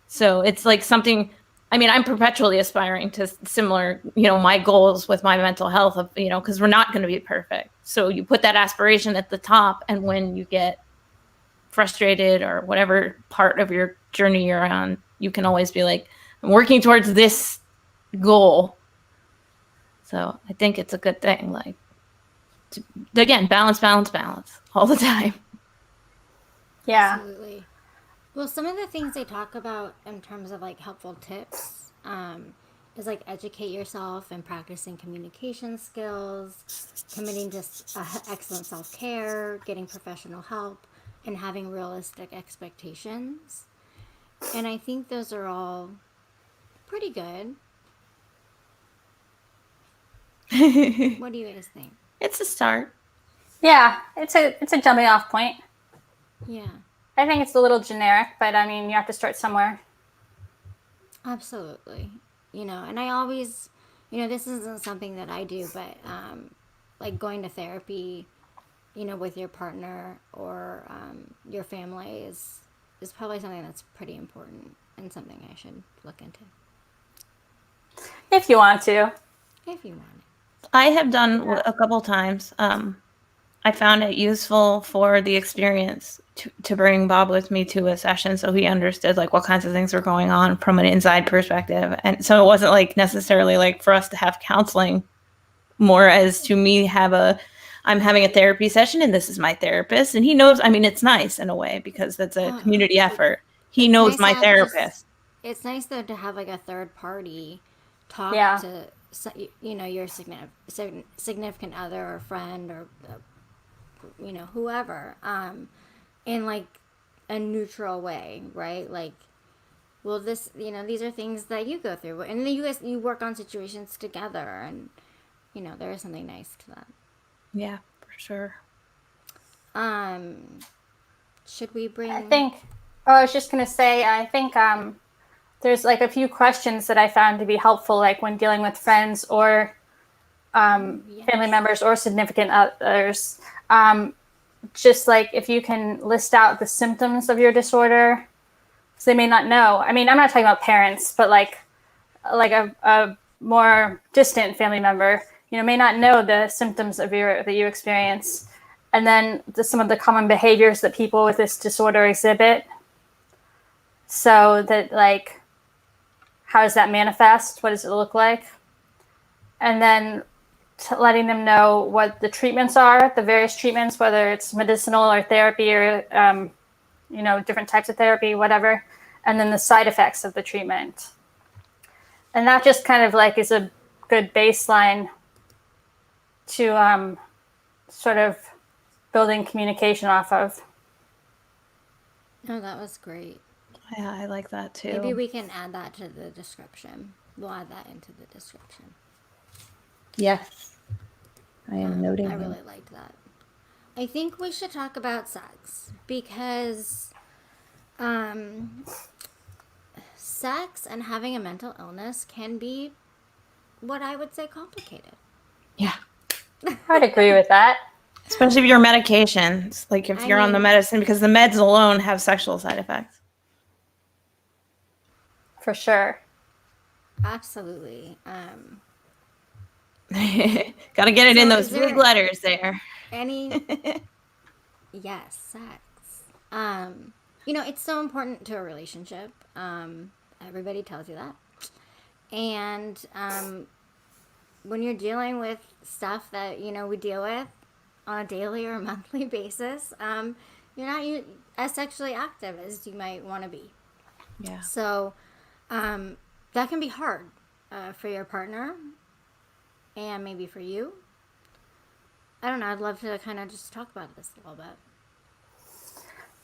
So it's like something, I mean, I'm perpetually aspiring to similar, you know, my goals with my mental health of, you know, because we're not going to be perfect. So you put that aspiration at the top, and when you get frustrated or whatever part of your journey you're on, you can always be like, I'm working towards this goal. So I think it's a good thing. Like, again, balance all the time. Yeah. Absolutely. Well, some of the things they talk about in terms of like helpful tips is like educate yourself and practicing communication skills, committing to excellent self care, getting professional help, and having realistic expectations. And I think those are all pretty good. What do you guys think? It's a start. Yeah, it's a jumping off point. Yeah. I think it's a little generic, but I mean, you have to start somewhere. Absolutely. You know, and I always, you know, this isn't something that I do, but like going to therapy, you know, with your partner or your family is probably something that's pretty important and something I should look into If you want to. if you want it. I have done a couple times. I found it useful for the experience to bring Bob with me to a session so he understood like what kinds of things were going on from an inside perspective. And so it wasn't like necessarily like for us to have counseling, more as to me I'm having a therapy session and this is my therapist. And he knows, I mean, it's nice in a way because that's a community effort. He It's knows nice my to have therapist. It's nice though to have like a third party talk Yeah. to, you know, your significant other or friend or you know, whoever, in like a neutral way, right? Like, well, this, you know, these are things that you go through, and then you work on situations together, and you know, there is something nice to that. Yeah, for sure. Should we bring? I was just gonna say, I think there's like a few questions that I found to be helpful, like when dealing with friends or family members or significant others. Just like if you can list out the symptoms of your disorder, so they may not know. I mean, I'm not talking about parents, but like a more distant family member, you know, may not know the symptoms of that you experience, and then some of the common behaviors that people with this disorder exhibit. So that like, how does that manifest? What does it look like? And then letting them know what the treatments are, the various treatments, whether it's medicinal or therapy or, you know, different types of therapy, whatever, and then the side effects of the treatment. And that just kind of like is a good baseline to sort of building communication off of. No, that was great. Yeah, I like that too. Maybe we can add that to the description. We'll add that into the description. Yes. I am noting. I really liked that. I think we should talk about sex because sex and having a mental illness can be what I would say complicated. Yeah. I'd agree with that. Especially if you're on medications, like if you're on the medicine, because the meds alone have sexual side effects. For sure. Absolutely. Got to get it So in those is there big letters there. Any yes, sex. It's so important to a relationship. Everybody tells you that. And when you're dealing with stuff that, we deal with on a daily or monthly basis, you're not as sexually active as you might want to be. Yeah. So that can be hard for your partner and maybe for you. I don't know. I'd love to kind of just talk about this a little bit.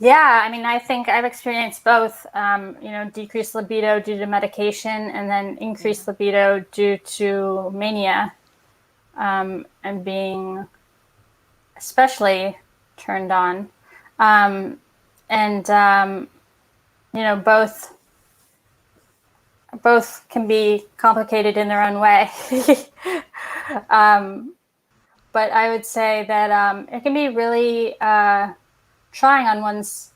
Yeah, I mean, I think I've experienced both, decreased libido due to medication and then increased libido due to mania, and being especially turned on. Both can be complicated in their own way. But I would say that it can be really trying on one's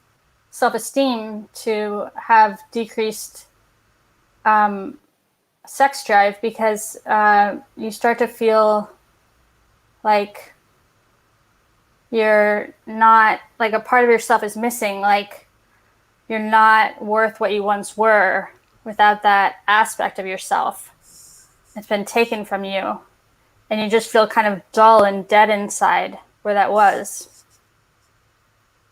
self-esteem to have decreased sex drive, because you start to feel like you're not, like a part of yourself is missing, like you're not worth what you once were without that aspect of yourself. It's been taken from you, and you just feel kind of dull and dead inside where that was.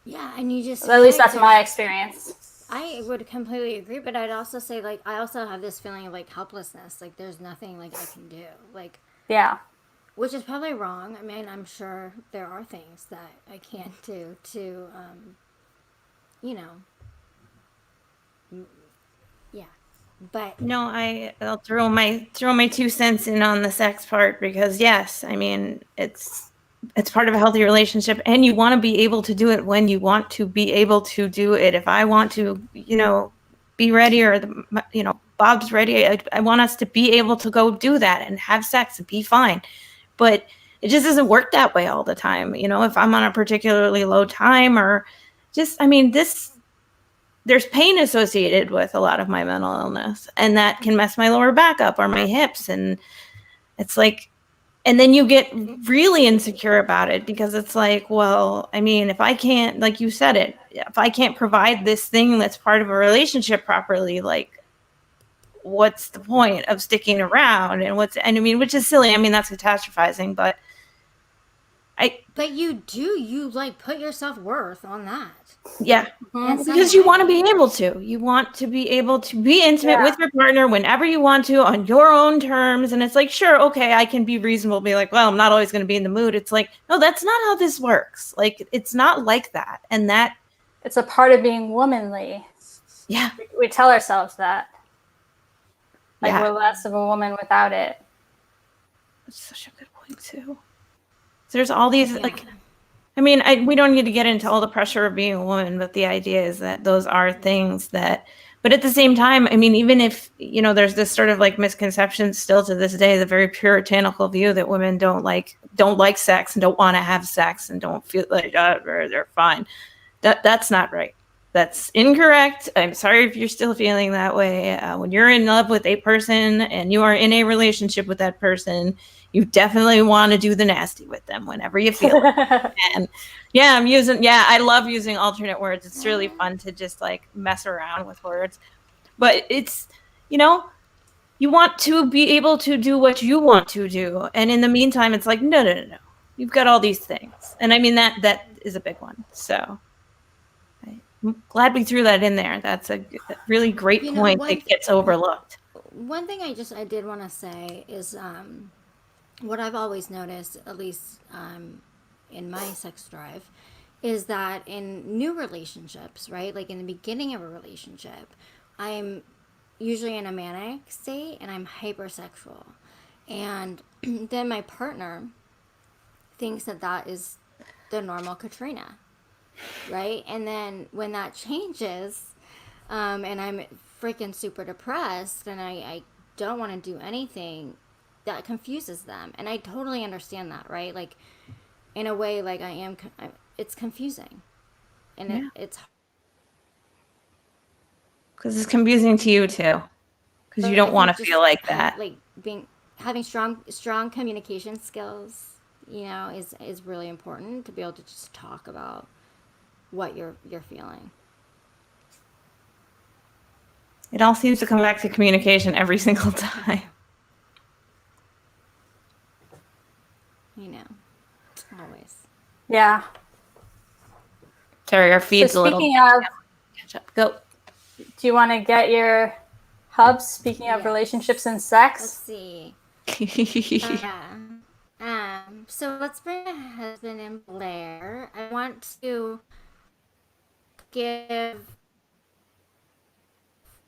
Yeah, and you just... At least that's my experience. I would completely agree, but I'd also say, like, I also have this feeling of, like, helplessness. Like, there's nothing, like, I can do. Like... Yeah. Which is probably wrong. I mean, I'm sure there are things that I can't do to, yeah. But no, I'll throw my 2 cents in on the sex part, because yes, I mean, it's part of a healthy relationship, and you want to be able to do it when you want to be able to do it. If I want to, be ready, or Bob's ready, I want us to be able to go do that and have sex and be fine. But it just doesn't work that way all the time. If I'm on a particularly low time, or just, I mean, there's pain associated with a lot of my mental illness, and that can mess my lower back up or my hips. And it's like, and then you get really insecure about it, because it's like, well, I mean, if I can't, like you said it, if I can't provide this thing that's part of a relationship properly, like, what's the point of sticking around? And I mean, which is silly. I mean, that's catastrophizing, but you like put your self-worth on that. Yeah. Because you want to be able to. You want to be able to be intimate with your partner whenever you want to, on your own terms. And it's like, sure, okay, I can be reasonable, be like, well, I'm not always going to be in the mood. It's like, no, that's not how this works. Like, it's not like that. And that... It's a part of being womanly. Yeah. We tell ourselves that. Like, we're less of a woman without it. That's such a good point, too. So there's all these, like... I mean, we don't need to get into all the pressure of being a woman, but the idea is that those are things that... But at the same time, I mean, even if, there's this sort of like misconception still to this day, the very puritanical view that women don't like sex and don't want to have sex and don't feel like they're fine. That's not right. That's incorrect. I'm sorry if you're still feeling that way. When you're in love with a person and you are in a relationship with that person, you definitely want to do the nasty with them whenever you feel it. And I love using alternate words. It's really fun to just like mess around with words. But it's, you want to be able to do what you want to do. And in the meantime, it's like, no. You've got all these things. And I mean, that is a big one. So I'm glad we threw that in there. That's a really great point that gets overlooked. One thing I did want to say is what I've always noticed, at least in my sex drive, is that in new relationships, right? Like in the beginning of a relationship, I'm usually in a manic state and I'm hypersexual. And then my partner thinks that is the normal Katrina. Right? And then when that changes, and I'm freaking super depressed and I don't want to do anything, that confuses them. And I totally understand that, right? Like, in a way, like it's confusing. And Yeah. it's Because it's confusing to you too. Because you don't I want think to just feel like that. like having strong communication skills, is really important to be able to just talk about what you're feeling. It all seems to come back to communication every single time. Always. Yeah. Sorry, our So feed's a little. speaking of, Catch up. Go. do you want to get your hubs? Speaking of Yes. relationships and Let's sex. see. Yeah. So let's bring my husband in, Blair. I want to give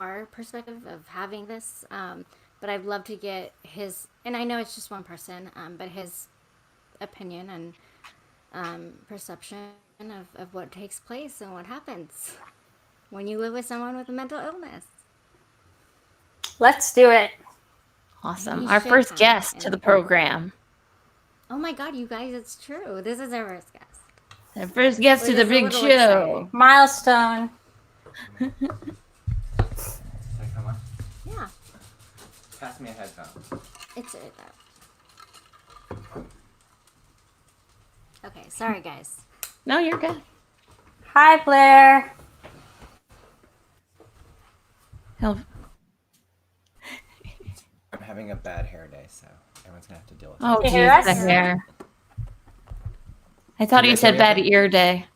our perspective of having this, but I'd love to get his, and I know it's just one person, but his opinion and perception of what takes place and what happens when you live with someone with a mental illness. Let's do it. Awesome. You Our should first have guest it. to the program. Oh my God, you guys, it's true. This is our first guest. Our first guest to Which the is a big little show. exciting. Milestone. Can I come on? Yeah, Pass me a headphone. it's right there. Okay, sorry guys. No, you're good. Hi, Blair. Help. I'm having a bad hair day, so everyone's gonna have to deal with it. Oh, Can you geez, hear us? the hair. I thought You you guys hear said me bad okay? ear day.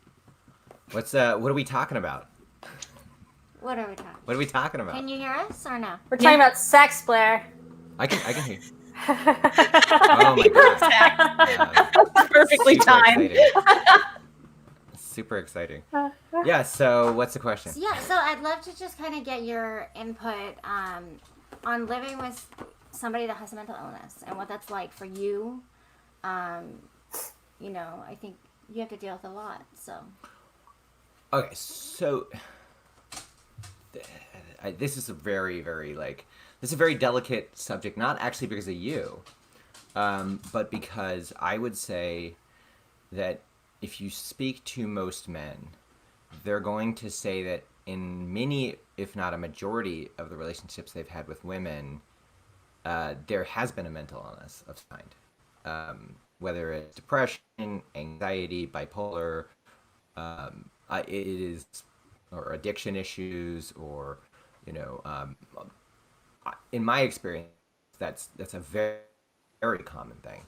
What are we talking about? What are we talking? What are we talking about? Can you hear us or no? We're talking about sex, Blair. I can hear you. Oh my god. Perfectly Super timed. exciting. Super exciting. Yeah, so what's the question? Yeah, so I'd love to just kind of get your input on living with somebody that has a mental illness and what that's like for you. I think you have to deal with a lot, so. Okay, so this is a very, very this is a very delicate subject. Not actually because of you, but because I would say that if you speak to most men, they're going to say that in many, if not a majority, of the relationships they've had with women, there has been a mental illness of some kind, whether it's depression, anxiety, bipolar. It is, or addiction issues, or in my experience, that's a very, very common thing,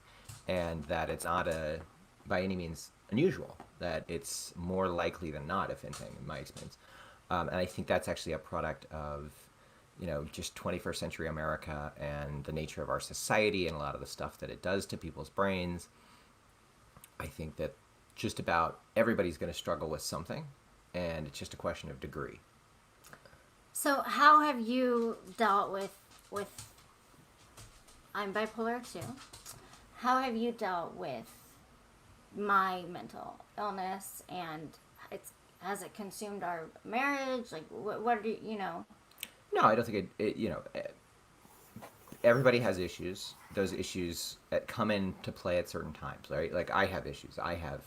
and that it's not by any means unusual. That it's more likely than not, if anything, in my experience, and I think that's actually a product of just 21st century America and the nature of our society and a lot of the stuff that it does to people's brains. I think that just about everybody's going to struggle with something, and it's just a question of degree. So how have you dealt with I'm bipolar too. How have you dealt with my mental illness, and has it consumed our marriage? Like what do you know? No, I don't think everybody has issues. Those issues come into play at certain times, right? Like I have issues. I have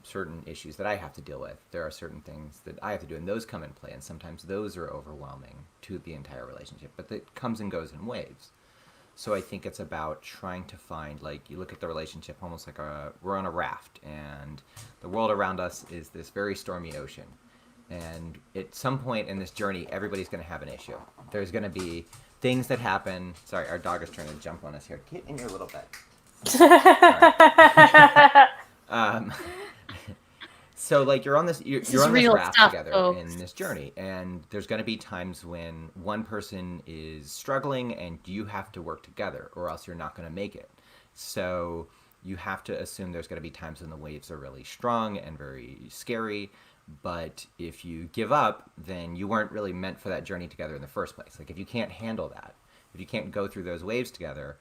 certain issues that I have to deal with. There are certain things that I have to do, and those come in play, and sometimes those are overwhelming to the entire relationship, but it comes and goes in waves. So I think it's about trying to find, you look at the relationship almost like we're on a raft, and the world around us is this very stormy ocean. And at some point in this journey, everybody's going to have an issue. There's going to be things that happen. Sorry, our dog is trying to jump on us here. Get in your little bed. So you're on you're on this raft together, folks, in this journey, and there's going to be times when one person is struggling and you have to work together, or else you're not going to make it. So you have to assume there's going to be times when the waves are really strong and very scary. But if you give up, then you weren't really meant for that journey together in the first place. If you can't handle that, if you can't go through those waves together,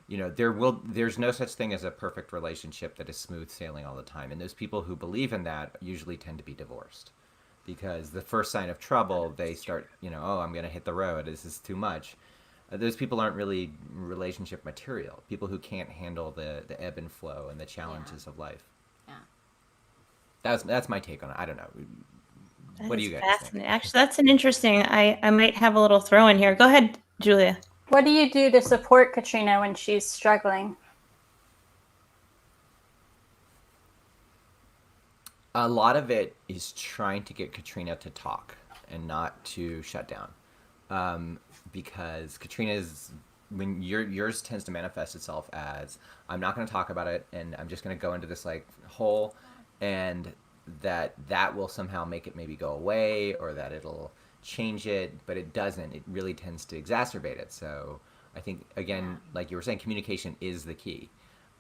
there's no such thing as a perfect relationship that is smooth sailing all the time. And those people who believe in that usually tend to be divorced. because the first sign of trouble, they start, oh, I'm going to hit the road. This is too much. Those people aren't really relationship material. People who can't handle the ebb and flow and the challenges of life. Yeah. That's my take on it. I don't know. What do you guys think? Actually, that's an interesting. I might have a little throw in here. Go ahead, Julia. What do you do to support Katrina when she's struggling? A lot of it is trying to get Katrina to talk and not to shut down. Because Katrina's, when yours tends to manifest itself as, I'm not going to talk about it, and I'm just going to go into this like hole, and that will somehow make it maybe go away, or that it'll change it, but it doesn't. It really tends to exacerbate it. So I think, again, like you were saying, communication is the key.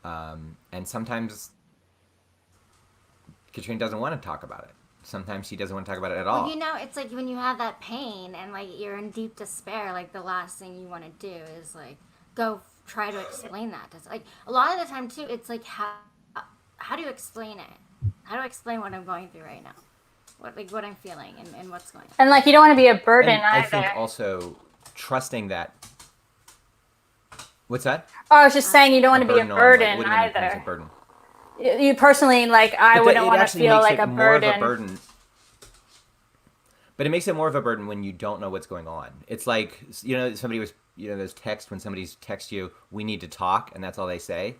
And sometimes Katrina doesn't want to talk about it. Sometimes she doesn't want to talk about it at all. Well, it's like when you have that pain and like you're in deep despair, like the last thing you want to do is like go try to explain that. It's like a lot of the time too, it's like how do you explain it? How do I explain what I'm going through right now? What I'm feeling and what's going on? And like you don't want to be a burden and either. I think also trusting that. What's that? Oh, I was just saying you don't want to be a burden what do you mean either. a burden? You personally, like, I wouldn't want to feel like a burden. But it makes it more of a burden when you don't know what's going on. It's like, somebody was, those texts when somebody's text you, we need to talk, and that's all they say.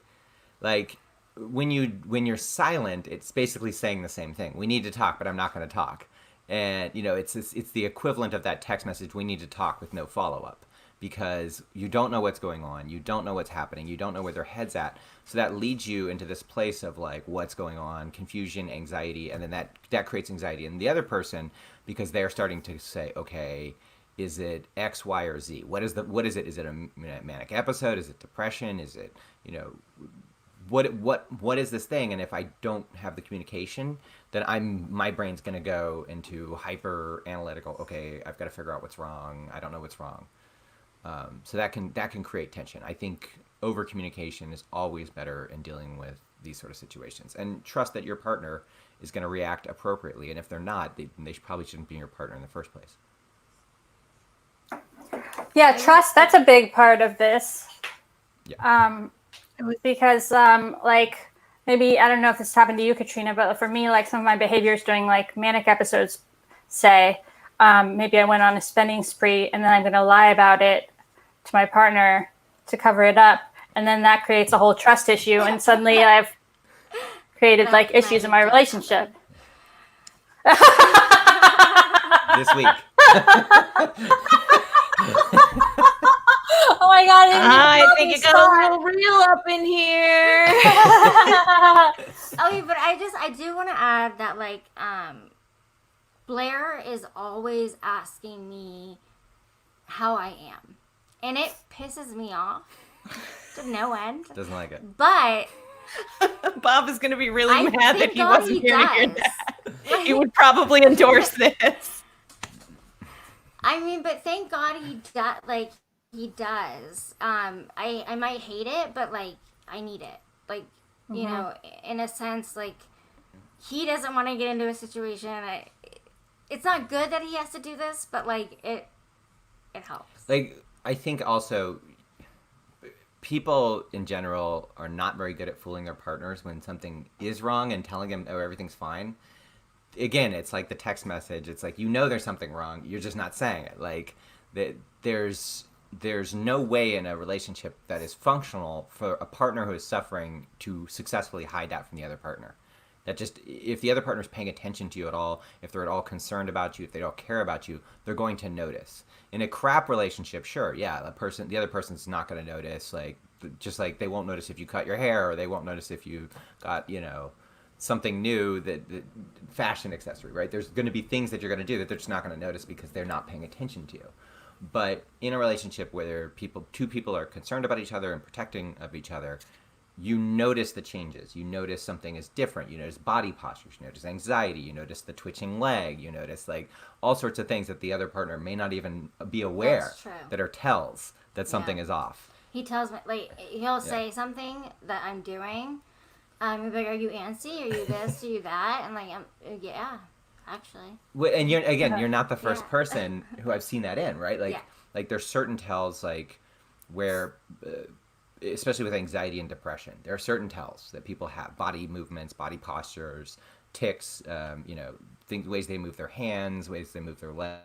Like, when you're silent, it's basically saying the same thing. We need to talk, but I'm not going to talk. And, it's the equivalent of that text message, we need to talk, with no follow-up. Because you don't know what's going on, you don't know what's happening, you don't know where their head's at. So that leads you into this place of like, what's going on, confusion, anxiety, and then that creates anxiety in the other person, because they're starting to say, okay, is it X, Y, or Z? What is it? Is it a manic episode? Is it depression? Is it, what is this thing? And if I don't have the communication, then my brain's going to go into hyper analytical. Okay, I've got to figure out what's wrong. I don't know what's wrong. So that can create tension. I think over communication is always better in dealing with these sort of situations, and trust that your partner is going to react appropriately. And if they're not, they probably shouldn't be your partner in the first place. Yeah, trust. That's a big part of this. Yeah. Because like maybe I don't know if this happened to you, Katrina, but for me, like some of my behaviors during like manic episodes, say maybe I went on a spending spree, and then I'm going to lie about it to my partner to cover it up, and then that creates a whole trust issue, and suddenly I've created like issues in my relationship. This week. Oh my God! I think it got a little real up in here. Okay, but I do want to add that like Blair is always asking me how I am, and it pisses me off to no end. Doesn't like it. But Bob is going to be really mad that he God wasn't he here to hear does. that. He would probably endorse this. I mean, but thank God he does. Like he does. I might hate it, but like I need it. Like you know, in a sense, like he doesn't want to get into a situation. It's not good that he has to do this, but like it helps. Like I think also people in general are not very good at fooling their partners when something is wrong and telling them, oh, everything's fine. Again, it's like the text message. It's like, there's something wrong. You're just not saying it. Like there's no way in a relationship that is functional for a partner who is suffering to successfully hide that from the other partner. That just, if the other partner's paying attention to you at all, if they're at all concerned about you, if they don't care about you, they're going to notice. In a crap relationship, sure, yeah, the other person's not going to notice. Like, just like they won't notice if you cut your hair, or they won't notice if you got, something new, that fashion accessory, right? There's going to be things that you're going to do that they're just not going to notice because they're not paying attention to you. But in a relationship where two people are concerned about each other and protecting of each other, you notice the changes. You notice something is different. You notice body postures. You notice anxiety. You notice the twitching leg. You notice like all sorts of things that the other partner may not even be aware that are tells that something is off. He tells me, like, he'll say something that I'm doing. He'll be like, are you antsy? Are you this? Are you that? And like, actually. And you're not the first Yeah. person who I've seen that in, right? Like, Yeah. like there's certain tells, like where, especially with anxiety and depression, there are certain tells that people have: body movements, body postures, tics, things, ways they move their hands, ways they move their legs.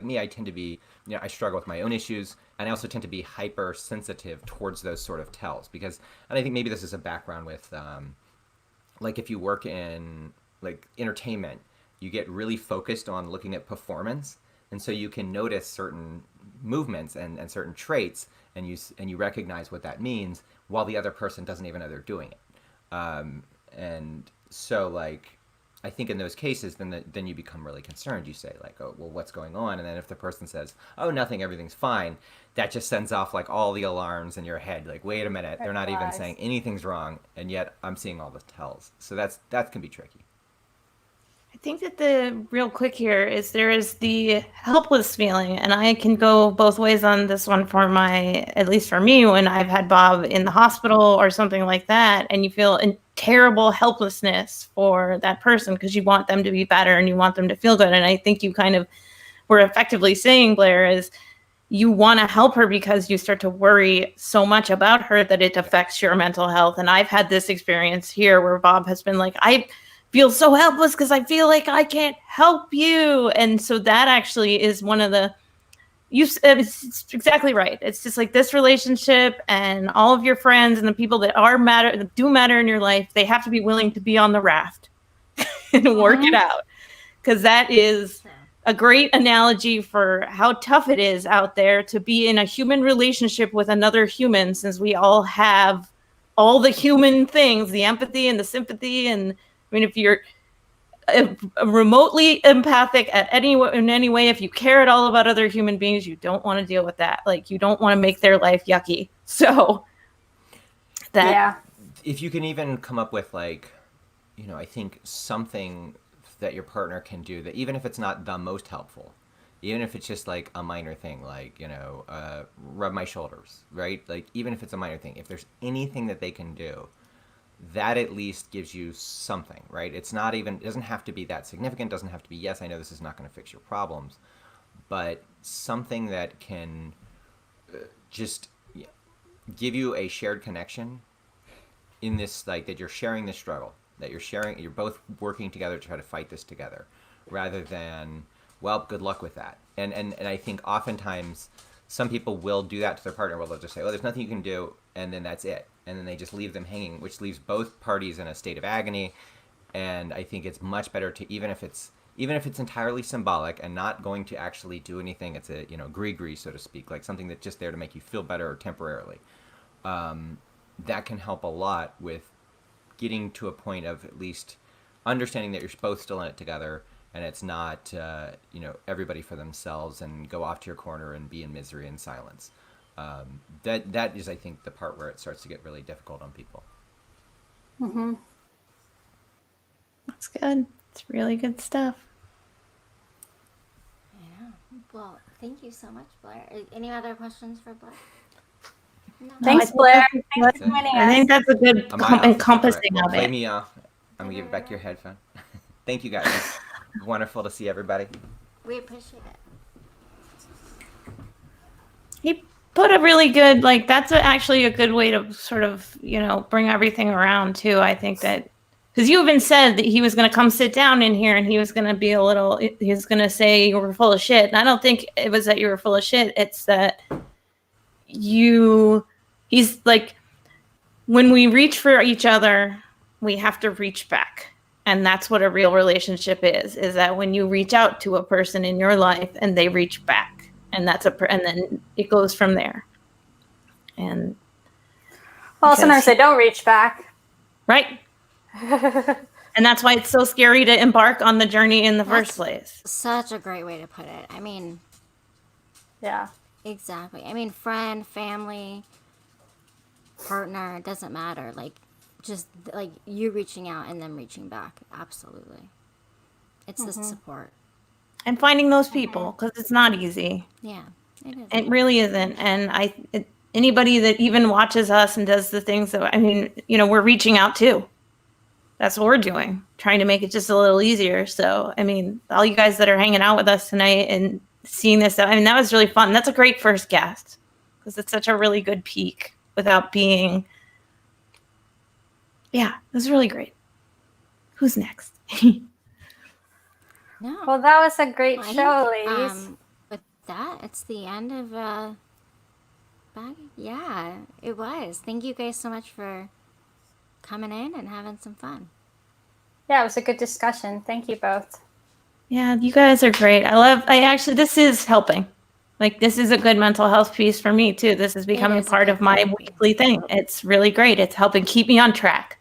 Me, I tend to be, I struggle with my own issues, and I also tend to be hypersensitive towards those sort of tells because, and I think maybe this is a background with, like if you work in like entertainment, you get really focused on looking at performance, and so you can notice certain movements and certain traits, and you recognize what that means while the other person doesn't even know they're doing it, and so like I think in those cases, then you become really concerned. You say like, oh, well, what's going on? And then if the person says, oh, nothing, everything's fine, that just sends off like all the alarms in your head. Like, wait a minute, they're not even saying anything's wrong, and yet I'm seeing all the tells. So that can be tricky. I think that the real quick here is there is the helpless feeling, and I can go both ways on this one at least for me, when I've had Bob in the hospital or something like that, and you feel a terrible helplessness for that person because you want them to be better and you want them to feel good. And I think you kind of were effectively saying, Blair, is you want to help her because you start to worry so much about her that it affects your mental health. And I've had this experience here where Bob has been like, I feel so helpless because I feel like I can't help you. And so that actually is one of the, it's exactly right. It's just like this relationship and all of your friends and the people that do matter in your life, they have to be willing to be on the raft and work it out. Because that is a great analogy for how tough it is out there to be in a human relationship with another human, since we all have all the human things, the empathy and the sympathy. And I mean, if you're remotely empathic in any way, if you care at all about other human beings, you don't want to deal with that. Like, you don't want to make their life yucky. So if you can even come up with like, I think something that your partner can do that, even if it's not the most helpful, even if it's just like a minor thing, like, rub my shoulders, right? Like, even if it's a minor thing, if there's anything that they can do, that at least gives you something, right? It doesn't have to be that significant, doesn't have to be, yes, I know this is not going to fix your problems, but something that can just give you a shared connection in this, like, that you're sharing this struggle, that you're both working together to try to fight this together, rather than, well, good luck with that. And I think oftentimes some people will do that to their partner, where they'll just say, oh, there's nothing you can do, and then that's it. And then they just leave them hanging, which leaves both parties in a state of agony. And I think it's much better to, even if it's entirely symbolic and not going to actually do anything, it's a, gree-gree, so to speak, like something that's just there to make you feel better or temporarily. That can help a lot with getting to a point of at least understanding that you're both still in it together, and it's not, everybody for themselves and go off to your corner and be in misery and silence. That is, I think, the part where it starts to get really difficult on people. Mm-hmm. That's good. It's really good stuff. Yeah. Well, thank you so much, Blair. Any other questions for Blair? No. Thanks, Blair. Thanks for joining I us. think that's a good encompassing Well, of play it. me off. I'm going to give back your headphone. Thank you, guys. Wonderful to see everybody. We appreciate it. He put a really good, that's actually a good way to sort of, bring everything around too. I think that, because you even said that he was going to come sit down in here and he was going to be he was going to say you were full of shit. And I don't think it was that you were full of shit. It's that he's like, when we reach for each other, we have to reach back. And that's what a real relationship is that when you reach out to a person in your life and they reach back, and and then it goes from there. And well, sometimes they don't reach back. Right. And that's why it's so scary to embark on the journey in the first place. Such a great way to put it. I mean, yeah, exactly. I mean, friend, family, partner, it doesn't matter. Like, just like you reaching out and them reaching back. Absolutely. It's the support. And finding those people, because it's not easy. Yeah, it is. It really isn't. And anybody that even watches us and does the things that, we're reaching out too. that's what we're doing, trying to make it just a little easier. So, I mean, all you guys that are hanging out with us tonight and seeing this, I mean, that was really fun. That's a great first guest because it's such a really good peek without being, yeah, it was really great. Who's next? No. Well, that was a great Well, I show, think, ladies. with that, it's the end of yeah, it was. Thank you guys so much for coming in and having some fun. Yeah, it was a good discussion. Thank you both. Yeah, you guys are great. This is helping. Like, this is a good mental health piece for me, too. This is becoming is a part good of my thing. weekly thing. It's really great. It's helping keep me on track.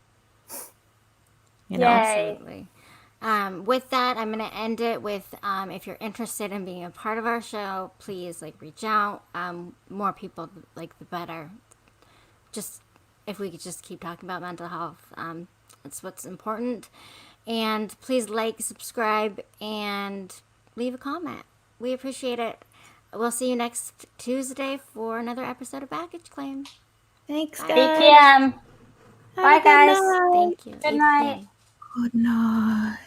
You know? Yay. Absolutely. With that, I'm going to end it with, if you're interested in being a part of our show, please reach out. More people, the better. Just if we could just keep talking about mental health, that's what's important. And please subscribe, and leave a comment. We appreciate it. We'll see you next Tuesday for another episode of Baggage Claim. Thanks, Bye. guys. 8 p.m. Have a Bye, good guys. night. Thank you. Good 8 night. p.m. Good night.